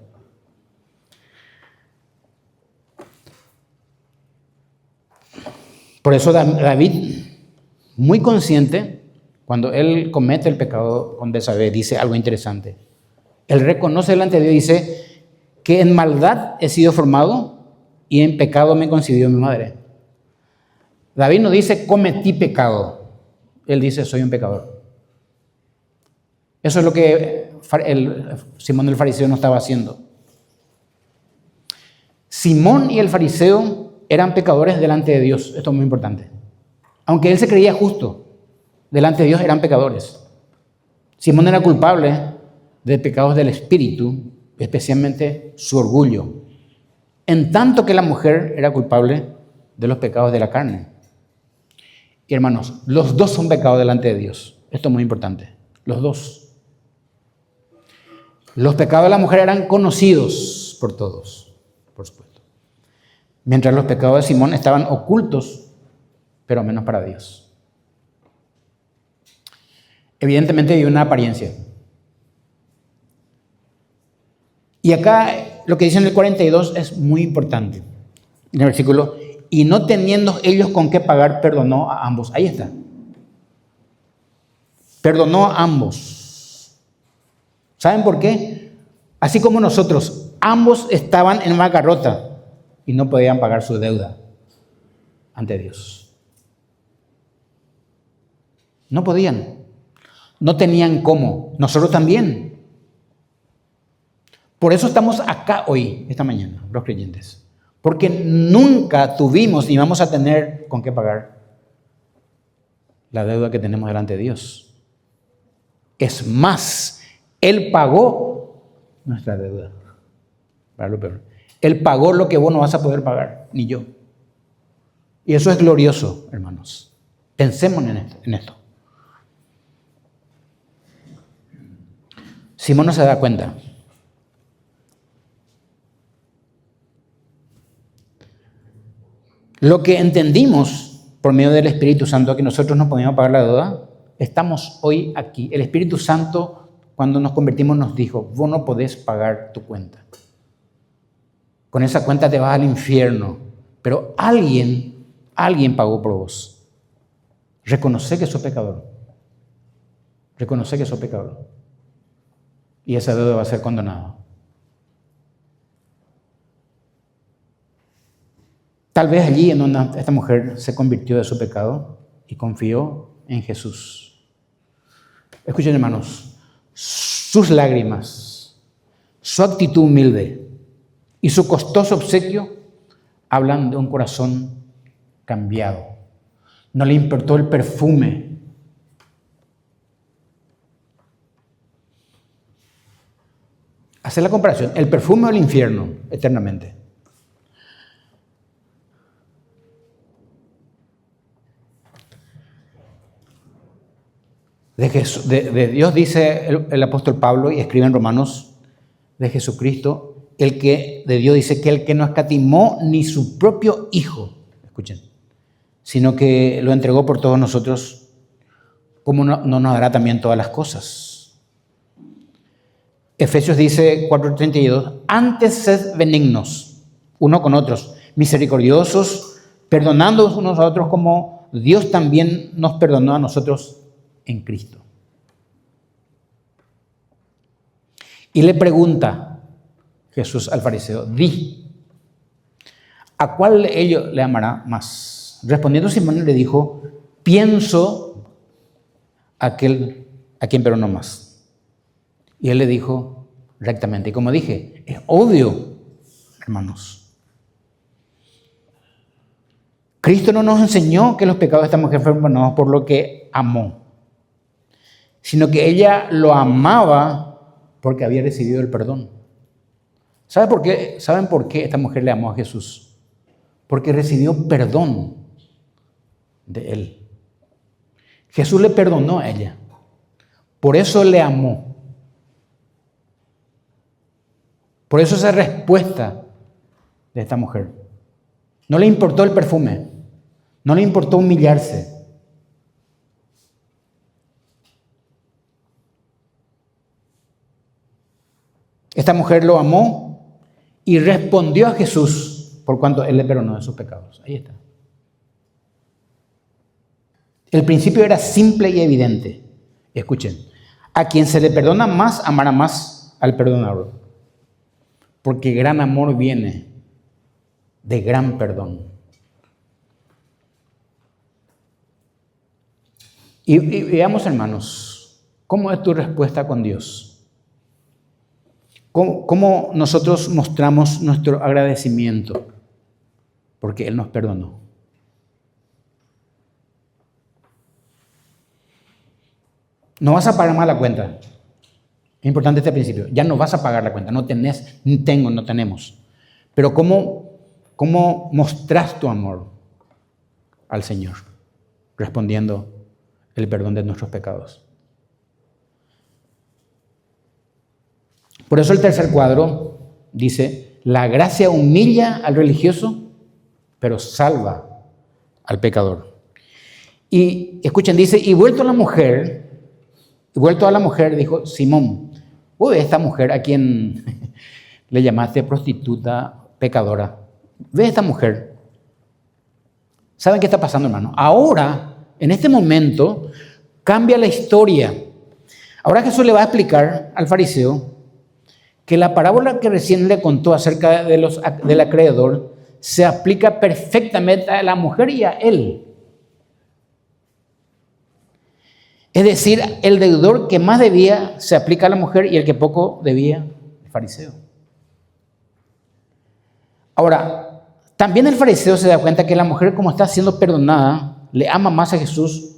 [SPEAKER 1] Por eso David, muy consciente, cuando él comete el pecado con Betsabé, dice algo interesante. Él reconoce delante de Dios y dice que en maldad he sido formado y en pecado me concibió mi madre. David no dice cometí pecado, él dice soy un pecador. Eso es lo que Simón el fariseo no estaba haciendo. Simón y el fariseo eran pecadores delante de Dios. Esto es muy importante. Aunque él se creía justo, delante de Dios eran pecadores. Simón era culpable de pecados del espíritu, especialmente su orgullo. En tanto que la mujer era culpable de los pecados de la carne. Y hermanos, los dos son pecados delante de Dios. Esto es muy importante. Los dos. Los pecados de la mujer eran conocidos por todos, por supuesto. Mientras los pecados de Simón estaban ocultos, pero menos para Dios. Evidentemente hay una apariencia. Y acá lo que dice en el 42 es muy importante. En el versículo, y no teniendo ellos con qué pagar, perdonó a ambos. Ahí está. Perdonó a ambos. ¿Saben por qué? Así como nosotros, ambos estaban en bancarrota y no podían pagar su deuda ante Dios. No podían. No tenían cómo. Nosotros también. Por eso estamos acá hoy, esta mañana, los creyentes. Porque nunca tuvimos ni vamos a tener con qué pagar la deuda que tenemos delante de Dios. Es más, Él pagó nuestra deuda. Para lo peor. Él pagó lo que vos no vas a poder pagar, ni yo. Y eso es glorioso, hermanos. Pensemos en esto. Simón no se da cuenta. Lo que entendimos por medio del Espíritu Santo, que nosotros no podíamos pagar la deuda, estamos hoy aquí. El Espíritu Santo, cuando nos convertimos, nos dijo, vos no podés pagar tu cuenta. Con esa cuenta te vas al infierno. Pero alguien pagó por vos. Reconoce que sos pecador. Reconoce que sos pecador. Y esa deuda va a ser condonada. Tal vez allí en donde esta mujer se convirtió de su pecado y confió en Jesús. Escuchen, hermanos, sus lágrimas, su actitud humilde y su costoso obsequio hablan de un corazón cambiado. No le importó el perfume. Hacer la comparación, el perfume o el infierno eternamente. De Dios dice el apóstol Pablo y escribe en Romanos de Jesucristo, de Dios dice que el que no escatimó ni su propio Hijo, escuchen, sino que lo entregó por todos nosotros, ¿cómo no nos dará también todas las cosas? Efesios dice 4:32, antes sed benignos, uno con otros, misericordiosos, perdonándonos unos a otros como Dios también nos perdonó a nosotros en Cristo. Y le pregunta Jesús al fariseo, di, ¿a cuál de ellos le amará más? Respondiendo Simón le dijo, pienso aquel a quien perdonó más. Y él le dijo rectamente, y como dije, es obvio, hermanos. Cristo no nos enseñó que los pecados de esta mujer fueron perdonados por lo que amó, sino que ella lo amaba porque había recibido el perdón. ¿Saben por qué esta mujer le amó a Jesús? Porque recibió perdón de él. Jesús le perdonó a ella. Por eso le amó. Por eso esa respuesta de esta mujer. No le importó el perfume. No le importó humillarse. Esta mujer lo amó y respondió a Jesús por cuanto él le perdonó de sus pecados. Ahí está. El principio era simple y evidente. Escuchen, a quien se le perdona más, amará más al perdonador. Porque gran amor viene de gran perdón. Y veamos, hermanos, ¿cómo es tu respuesta con Dios? ¿Cómo nosotros mostramos nuestro agradecimiento? Porque Él nos perdonó. No vas a pagar más la cuenta. Es importante este principio. Ya no vas a pagar la cuenta. No tenés, ni tengo, no tenemos. Pero ¿cómo mostrás tu amor al Señor? Respondiendo el perdón de nuestros pecados. Por eso el tercer cuadro dice, la gracia humilla al religioso, pero salva al pecador. Y escuchen, dice, y vuelto a la mujer, dijo Simón, esta mujer a quien le llamaste prostituta, pecadora, ve esta mujer. ¿Saben qué está pasando, hermano? Ahora, en este momento, cambia la historia. Ahora Jesús le va a explicar al fariseo que la parábola que recién le contó acerca del acreedor se aplica perfectamente a la mujer y a él. Es decir, el deudor que más debía se aplica a la mujer y el que poco debía, el fariseo. Ahora, también el fariseo se da cuenta que la mujer, como está siendo perdonada, le ama más a Jesús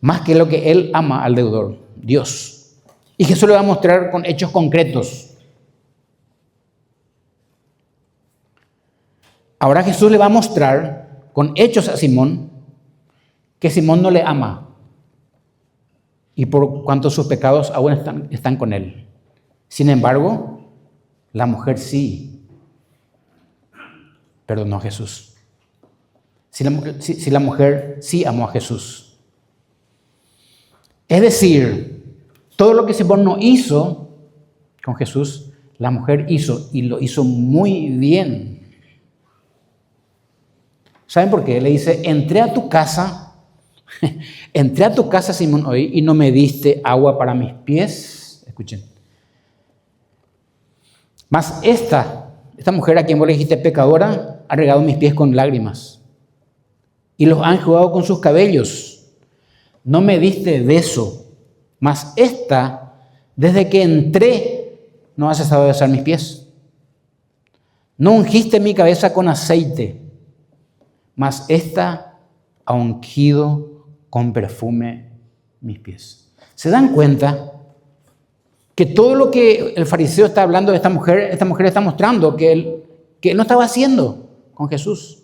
[SPEAKER 1] más que lo que él ama al deudor, Dios. Y Jesús le va a mostrar con hechos concretos. Ahora Jesús le va a mostrar con hechos a Simón que Simón no le ama y por cuanto sus pecados aún están con él. Sin embargo, la mujer sí perdonó a Jesús. Si la mujer sí amó a Jesús. Es decir, todo lo que Simón no hizo con Jesús, la mujer hizo y lo hizo muy bien. ¿Saben por qué? Le dice, entré a tu casa, Simón, hoy y no me diste agua para mis pies. Escuchen. Mas esta mujer a quien vos le dijiste pecadora, ha regado mis pies con lágrimas y los ha enjugado con sus cabellos. No me diste beso, mas esta, desde que entré, no ha cesado de besar mis pies. No ungiste mi cabeza con aceite, mas esta ha ungido con perfume mis pies. ¿Se dan cuenta que todo lo que el fariseo está hablando de esta mujer está mostrando que él no estaba haciendo con Jesús?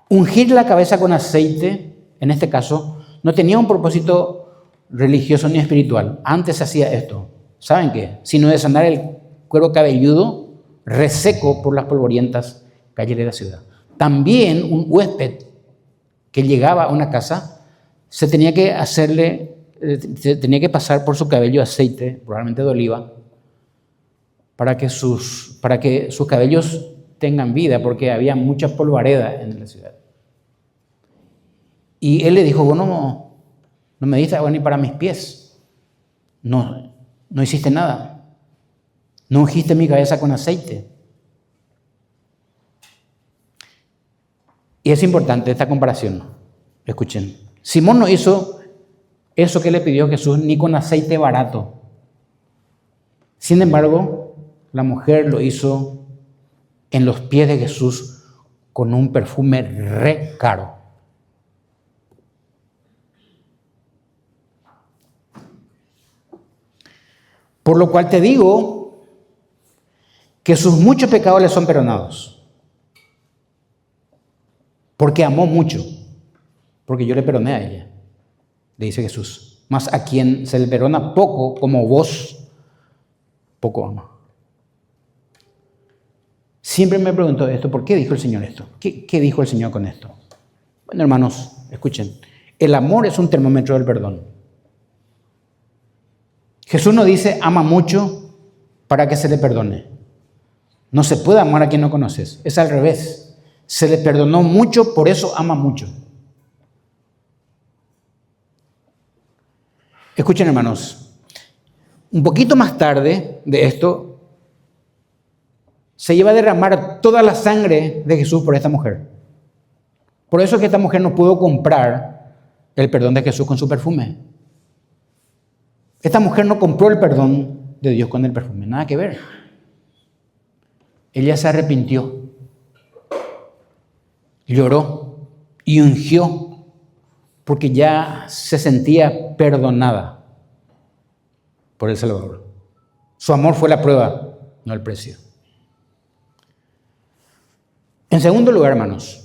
[SPEAKER 1] Ungir la cabeza con aceite, en este caso, no tenía un propósito religioso ni espiritual. Antes se hacía esto. ¿Saben qué? Sino de sanar el cuero cabelludo reseco por las polvorientas calles de la ciudad. También un huésped que llegaba a una casa se tenía que pasar por su cabello aceite, probablemente de oliva, para que sus cabellos tengan vida, porque había mucha polvareda en la ciudad. Y él le dijo, bueno, no me diste agua ni para mis pies. No hiciste nada. No ungiste mi cabeza con aceite. Y es importante esta comparación. Escuchen. Simón no hizo eso que le pidió Jesús ni con aceite barato. Sin embargo, la mujer lo hizo en los pies de Jesús con un perfume re caro. Por lo cual te digo que sus muchos pecados le son perdonados. Porque amó mucho. Porque yo le perdoné a ella, le dice Jesús. Mas a quien se le perdona poco, como vos, poco ama. Siempre me pregunto esto, ¿por qué dijo el Señor esto? ¿Qué dijo el Señor con esto? Bueno, hermanos, escuchen. El amor es un termómetro del perdón. Jesús no dice, ama mucho para que se le perdone. No se puede amar a quien no conoces. Es al revés. Se le perdonó mucho, por eso ama mucho. Escuchen, hermanos. Un poquito más tarde de esto, se iba a derramar toda la sangre de Jesús por esta mujer. Por eso es que esta mujer no pudo comprar el perdón de Jesús con su perfume. Esta mujer no compró el perdón de Dios con el perfume, nada que ver. Ella se arrepintió, lloró y ungió porque ya se sentía perdonada por el Salvador. Su amor fue la prueba, no el precio. En segundo lugar, hermanos,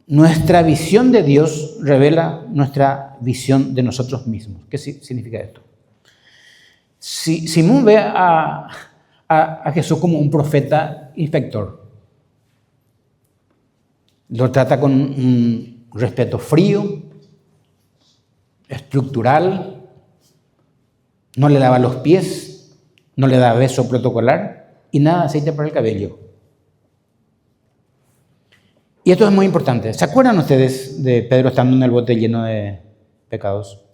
[SPEAKER 1] nuestra visión de Dios revela nuestra visión de nosotros mismos. ¿Qué significa esto? Simón ve a Jesús como un profeta inspector. Lo trata con un respeto frío, estructural, no le lava los pies, no le da beso protocolar y nada de aceite para el cabello. Y esto es muy importante. ¿Se acuerdan ustedes de Pedro estando en el bote lleno de pescados?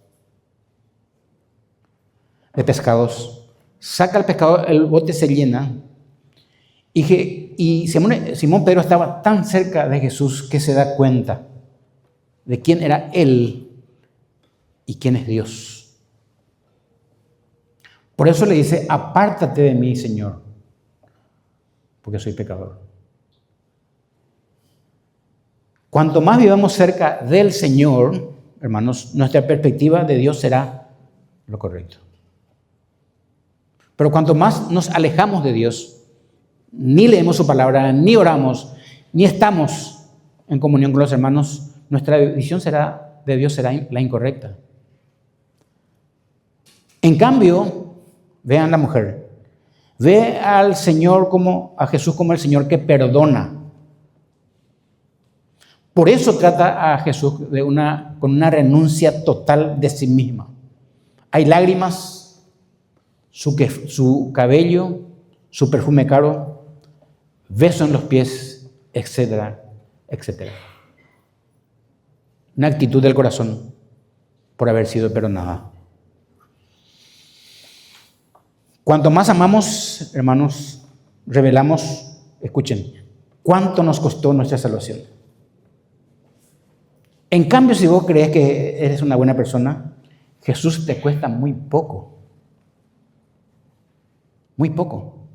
[SPEAKER 1] Saca el pescado, el bote se llena. Y Simón Pedro estaba tan cerca de Jesús que se da cuenta de quién era él y quién es Dios. Por eso le dice, apártate de mí, Señor, porque soy pecador. Cuanto más vivamos cerca del Señor, hermanos, nuestra perspectiva de Dios será lo correcto. Pero cuanto más nos alejamos de Dios, ni leemos su palabra, ni oramos, ni estamos en comunión con los hermanos, nuestra visión de Dios será la incorrecta. En cambio, vean la mujer, ve al Señor a Jesús como el Señor que perdona. Por eso trata a Jesús con una renuncia total de sí misma. Hay lágrimas, su cabello, su perfume caro, beso en los pies, etcétera, etcétera. Una actitud del corazón por haber sido perdonada. Cuanto más amamos, hermanos, revelamos, escuchen, cuánto nos costó nuestra salvación. En cambio, si vos crees que eres una buena persona, Jesús te cuesta muy poco. Muy poco.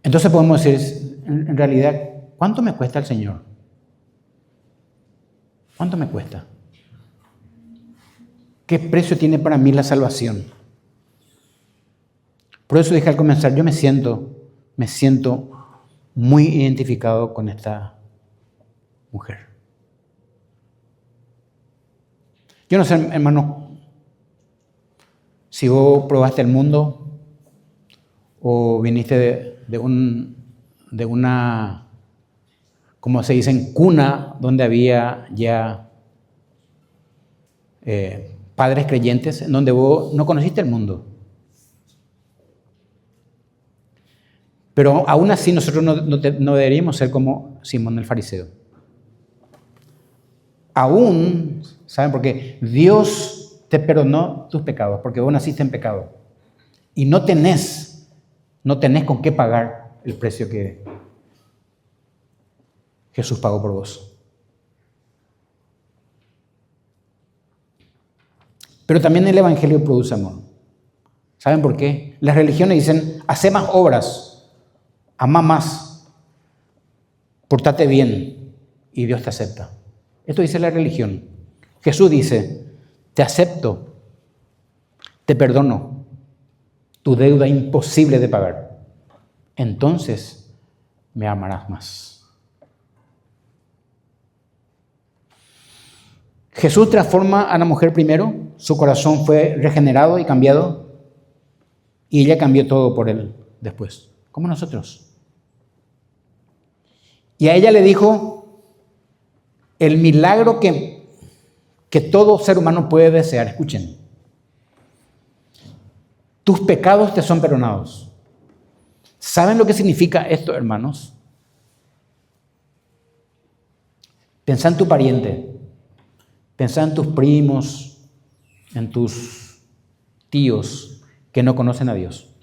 [SPEAKER 1] Entonces podemos decir, en realidad, ¿cuánto me cuesta el Señor? ¿Cuánto me cuesta? ¿Qué precio tiene para mí la salvación? Por eso dije al comenzar, yo me siento muy identificado con esta mujer. Yo no sé, hermano, si vos probaste el mundo o viniste de una, como se dice, en cuna donde había ya padres creyentes, en donde vos no conociste el mundo. Pero aún así nosotros no deberíamos ser como Simón el fariseo. Aún, ¿saben? Porque Dios te perdonó tus pecados, porque vos naciste en pecado. Y no tenés con qué pagar el precio que Jesús pagó por vos. Pero también el Evangelio produce amor. ¿Saben por qué? Las religiones dicen, hacé más obras, ama más, portate bien y Dios te acepta. Esto dice la religión. Jesús dice, te acepto, te perdono, tu deuda imposible de pagar. Entonces me amarás más. Jesús transforma a la mujer primero, su corazón fue regenerado y cambiado, y ella cambió todo por él después, como nosotros. Y a ella le dijo el milagro que todo ser humano puede desear. Escuchen, tus pecados te son perdonados. ¿Saben lo que significa esto, hermanos? Pensá en tu pariente. Pensá en tus primos, en tus tíos que no conocen a Dios.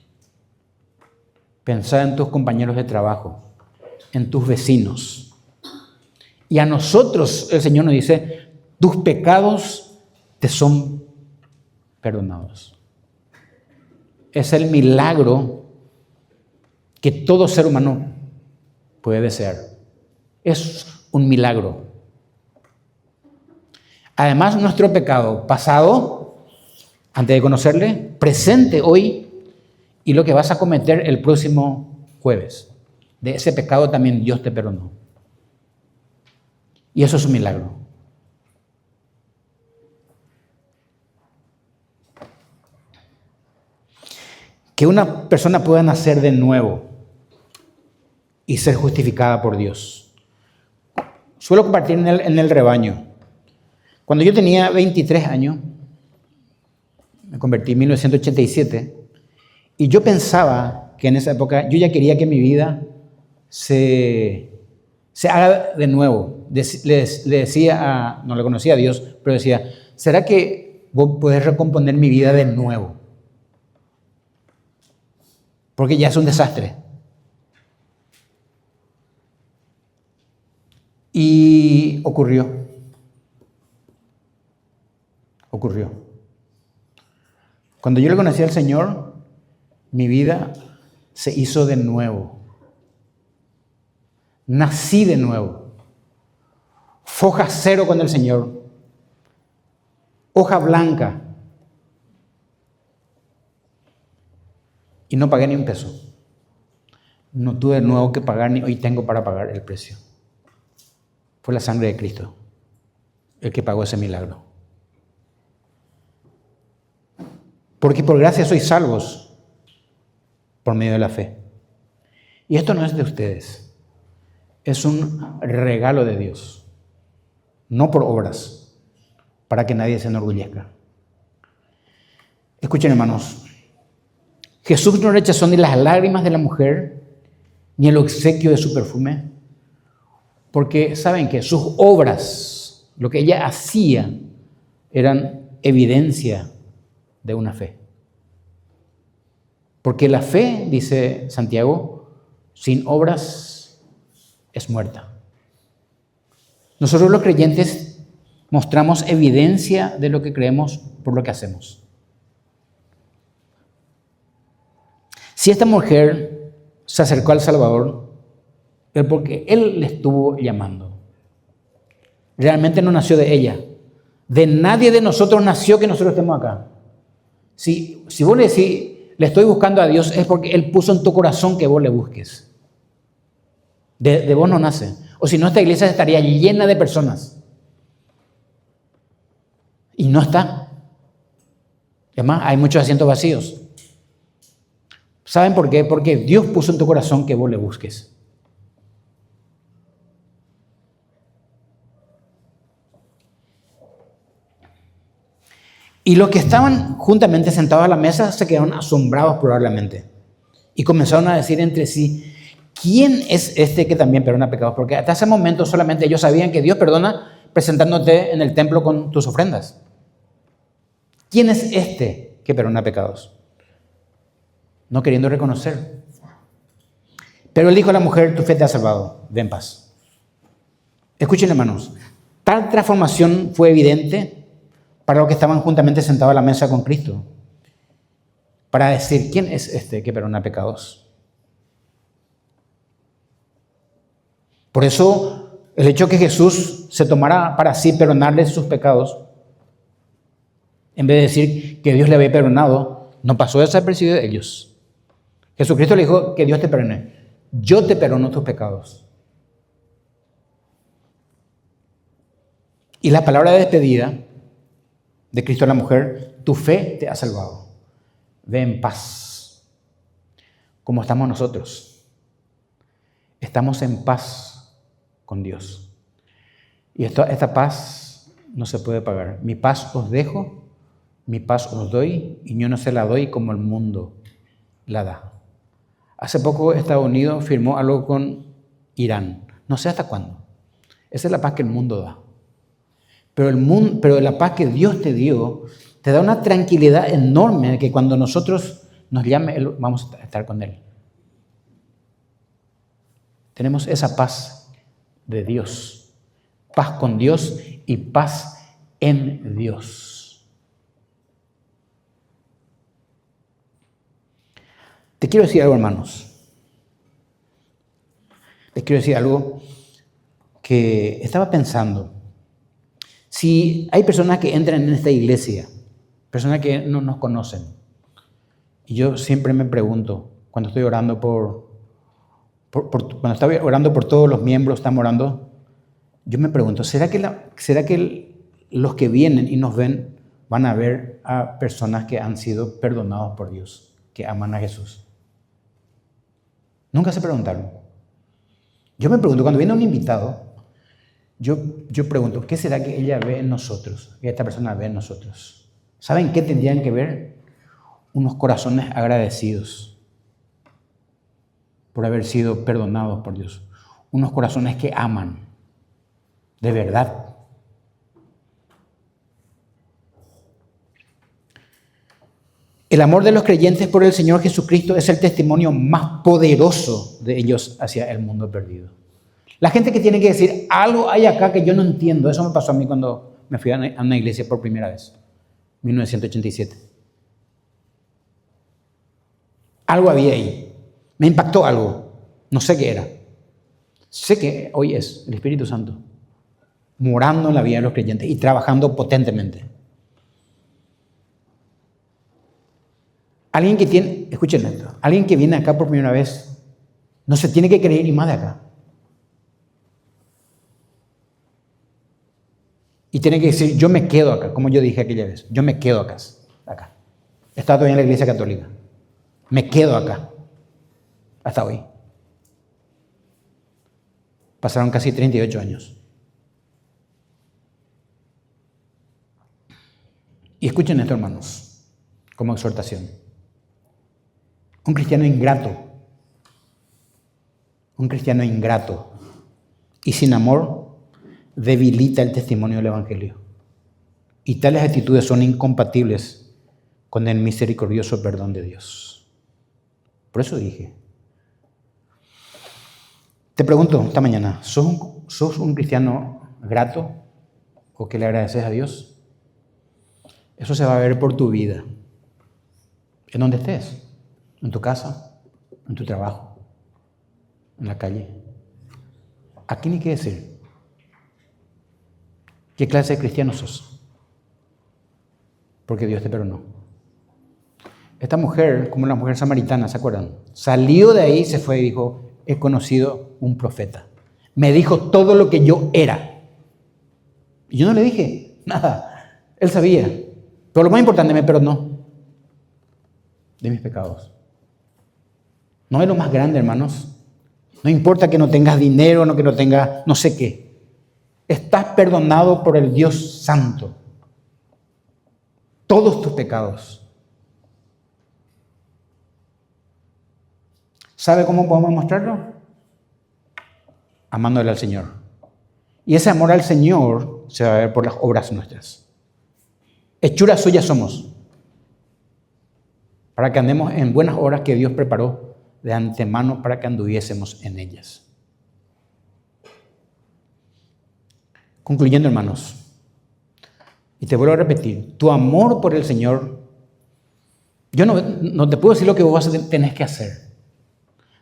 [SPEAKER 1] Pensá en tus compañeros de trabajo, en tus vecinos. Y a nosotros el Señor nos dice, tus pecados te son perdonados. Es el milagro que todo ser humano puede desear. Es un milagro. Además, nuestro pecado pasado, antes de conocerle, presente hoy y lo que vas a cometer el próximo jueves. De ese pecado también Dios te perdonó. Y eso es un milagro. Que una persona pueda nacer de nuevo y ser justificada por Dios. Suelo compartir en el rebaño. Cuando yo tenía 23 años, me convertí en 1987, y yo pensaba que en esa época yo ya quería que mi vida se haga de nuevo. Le decía, no le conocía a Dios, pero decía, ¿será que vos podés recomponer mi vida de nuevo? Porque ya es un desastre. Y ocurrió. Cuando yo le conocí al Señor, mi vida se hizo de nuevo. Nací de nuevo. Foja cero con el Señor. Hoja blanca. y no pagué ni un peso. No tuve de nuevo que pagar ni hoy tengo para pagar el precio. Fue la sangre de Cristo el que pagó ese milagro. Porque por gracia sois salvos por medio de la fe. Y esto no es de ustedes. Es un regalo de Dios. No por obras, para que nadie se enorgullezca. Escuchen, hermanos. Jesús no rechazó ni las lágrimas de la mujer, ni el obsequio de su perfume, porque saben que sus obras, lo que ella hacía, eran evidencia de una fe. Porque la fe, dice Santiago, sin obras es muerta. Nosotros los creyentes mostramos evidencia de lo que creemos por lo que hacemos. Si esta mujer se acercó al Salvador, es porque Él le estuvo llamando. Realmente no nació de ella. De nadie de nosotros nació que nosotros estemos acá. Si vos le decís, le estoy buscando a Dios, es porque Él puso en tu corazón que vos le busques. De vos no nace. O si no, esta iglesia estaría llena de personas. Y no está. Además, hay muchos asientos vacíos. ¿Saben por qué? Porque Dios puso en tu corazón que vos le busques. Y los que estaban juntamente sentados a la mesa se quedaron asombrados probablemente. Y comenzaron a decir entre sí, ¿quién es este que también perdona pecados? Porque hasta ese momento solamente ellos sabían que Dios perdona presentándote en el templo con tus ofrendas. ¿Quién es este que perdona pecados? No queriendo reconocer. Pero él dijo a la mujer, tu fe te ha salvado, ve en paz. Escuchen, hermanos, tal transformación fue evidente para los que estaban juntamente sentados a la mesa con Cristo, para decir, ¿quién es este que perdona pecados? Por eso, el hecho que Jesús se tomara para sí perdonarles sus pecados, en vez de decir que Dios le había perdonado, no pasó desapercibido de ellos. Jesucristo le dijo que Dios te perdone. Yo te perdono tus pecados. Y la palabra de despedida de Cristo a la mujer, tu fe te ha salvado. Ve en paz. Como estamos nosotros. Estamos en paz con Dios. Y esta paz no se puede pagar. Mi paz os dejo, mi paz os doy, y yo no se la doy como el mundo la da. Hace poco Estados Unidos firmó algo con Irán. No sé hasta cuándo. Esa es la paz que el mundo da. Pero la paz que Dios te dio, te da una tranquilidad enorme de que cuando nosotros nos llame, vamos a estar con Él. Tenemos esa paz de Dios. Paz con Dios y paz en Dios. Te quiero decir algo, hermanos. Les quiero decir algo que estaba pensando. Si hay personas que entran en esta iglesia, personas que no nos conocen, y yo siempre me pregunto, cuando estoy orando cuando estoy orando por todos los miembros, estamos orando, yo me pregunto, ¿será que los que vienen y nos ven van a ver a personas que han sido perdonados por Dios, que aman a Jesús? Nunca se preguntaron. Yo me pregunto, cuando viene un invitado, yo pregunto, ¿qué será que ella ve en nosotros? Que esta persona ve en nosotros. ¿Saben qué tendrían que ver? Unos corazones agradecidos por haber sido perdonados por Dios. Unos corazones que aman, de verdad. El amor de los creyentes por el Señor Jesucristo es el testimonio más poderoso de ellos hacia el mundo perdido. La gente que tiene que decir, algo hay acá que yo no entiendo. Eso me pasó a mí cuando me fui a una iglesia por primera vez, 1987. Algo había ahí. Me impactó algo. No sé qué era. Sé que hoy es el Espíritu Santo morando en la vida de los creyentes y trabajando potentemente. Alguien que tiene, escuchen esto, alguien que viene acá por primera vez, no se tiene que querer ir más de acá. Y tiene que decir, yo me quedo acá, como yo dije aquella vez, yo me quedo acá. Estaba todavía en la iglesia católica. Me quedo acá. Hasta hoy. Pasaron casi 38 años. Y escuchen esto, hermanos, como exhortación. Un cristiano ingrato y sin amor debilita el testimonio del Evangelio. Y tales actitudes son incompatibles con el misericordioso perdón de Dios. Por eso dije. Te pregunto esta mañana, ¿sos un cristiano grato o que le agradeces a Dios? Eso se va a ver por tu vida. En donde estés, en tu casa, en tu trabajo, en la calle. Aquí ni qué decir. ¿Qué clase de cristiano sos? Porque Dios te perdonó. Esta mujer, como la mujer samaritana, ¿se acuerdan? Salió de ahí, se fue y dijo, he conocido un profeta. Me dijo todo lo que yo era. Y yo no le dije nada. Él sabía. Pero lo más importante, me perdonó de mis pecados. No es lo más grande, hermanos. No importa que no tengas dinero, no que no tengas no sé qué. Estás perdonado por el Dios Santo. Todos tus pecados. ¿Sabe cómo podemos mostrarlo? Amándole al Señor. Y ese amor al Señor se va a ver por las obras nuestras. Hechuras suyas somos, para que andemos en buenas obras que Dios preparó de antemano para que anduviésemos en ellas. Concluyendo, hermanos, y te vuelvo a repetir, tu amor por el Señor, yo no te puedo decir lo que vos tenés que hacer.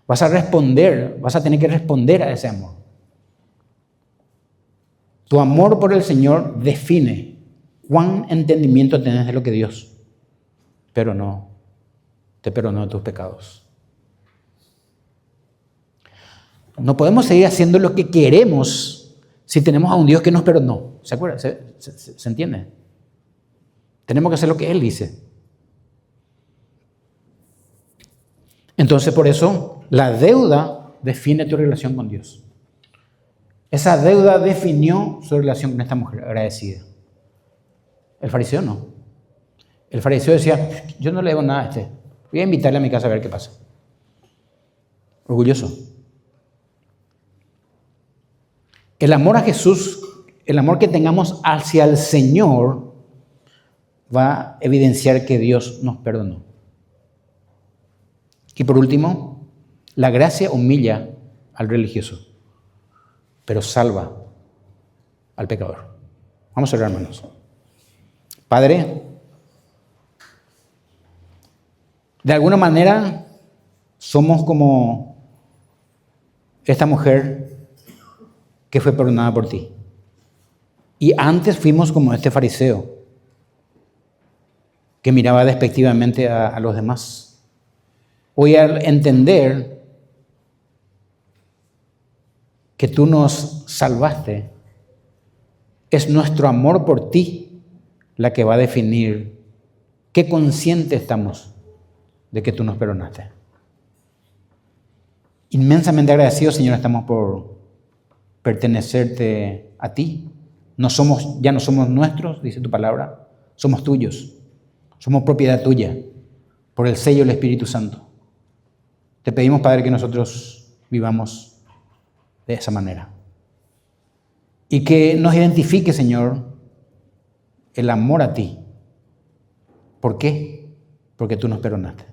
[SPEAKER 1] Vas a tener que responder a ese amor. Tu amor por el Señor define cuán entendimiento tenés de lo que Dios te perdonó de tus pecados. No podemos seguir haciendo lo que queremos si tenemos a un Dios que nos perdonó. ¿Se acuerdan? ¿Se entiende? Tenemos que hacer lo que Él dice. Entonces, por eso, la deuda define tu relación con Dios. Esa deuda definió su relación con esta mujer agradecida. El fariseo no. El fariseo decía, yo no le debo nada a este. Voy a invitarle a mi casa a ver qué pasa. Orgulloso. El amor a Jesús, el amor que tengamos hacia el Señor, va a evidenciar que Dios nos perdonó. Y por último, la gracia humilla al religioso, pero salva al pecador. Vamos a orar, hermanos. Padre, de alguna manera somos como esta mujer que fue perdonada por ti. Y antes fuimos como este fariseo que miraba despectivamente a los demás. Hoy al entender que tú nos salvaste, es nuestro amor por ti la que va a definir qué conscientes estamos de que tú nos perdonaste. Inmensamente agradecidos, Señor, estamos por pertenecerte a ti. Ya no somos nuestros, dice tu palabra, somos tuyos. Somos propiedad tuya por el sello del Espíritu Santo. Te pedimos, Padre, que nosotros vivamos de esa manera. Y que nos identifique, Señor, el amor a ti. ¿Por qué? Porque tú nos perdonaste.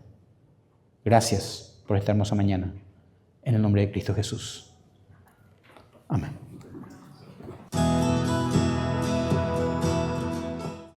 [SPEAKER 1] Gracias por esta hermosa mañana. En el nombre de Cristo Jesús. Amén.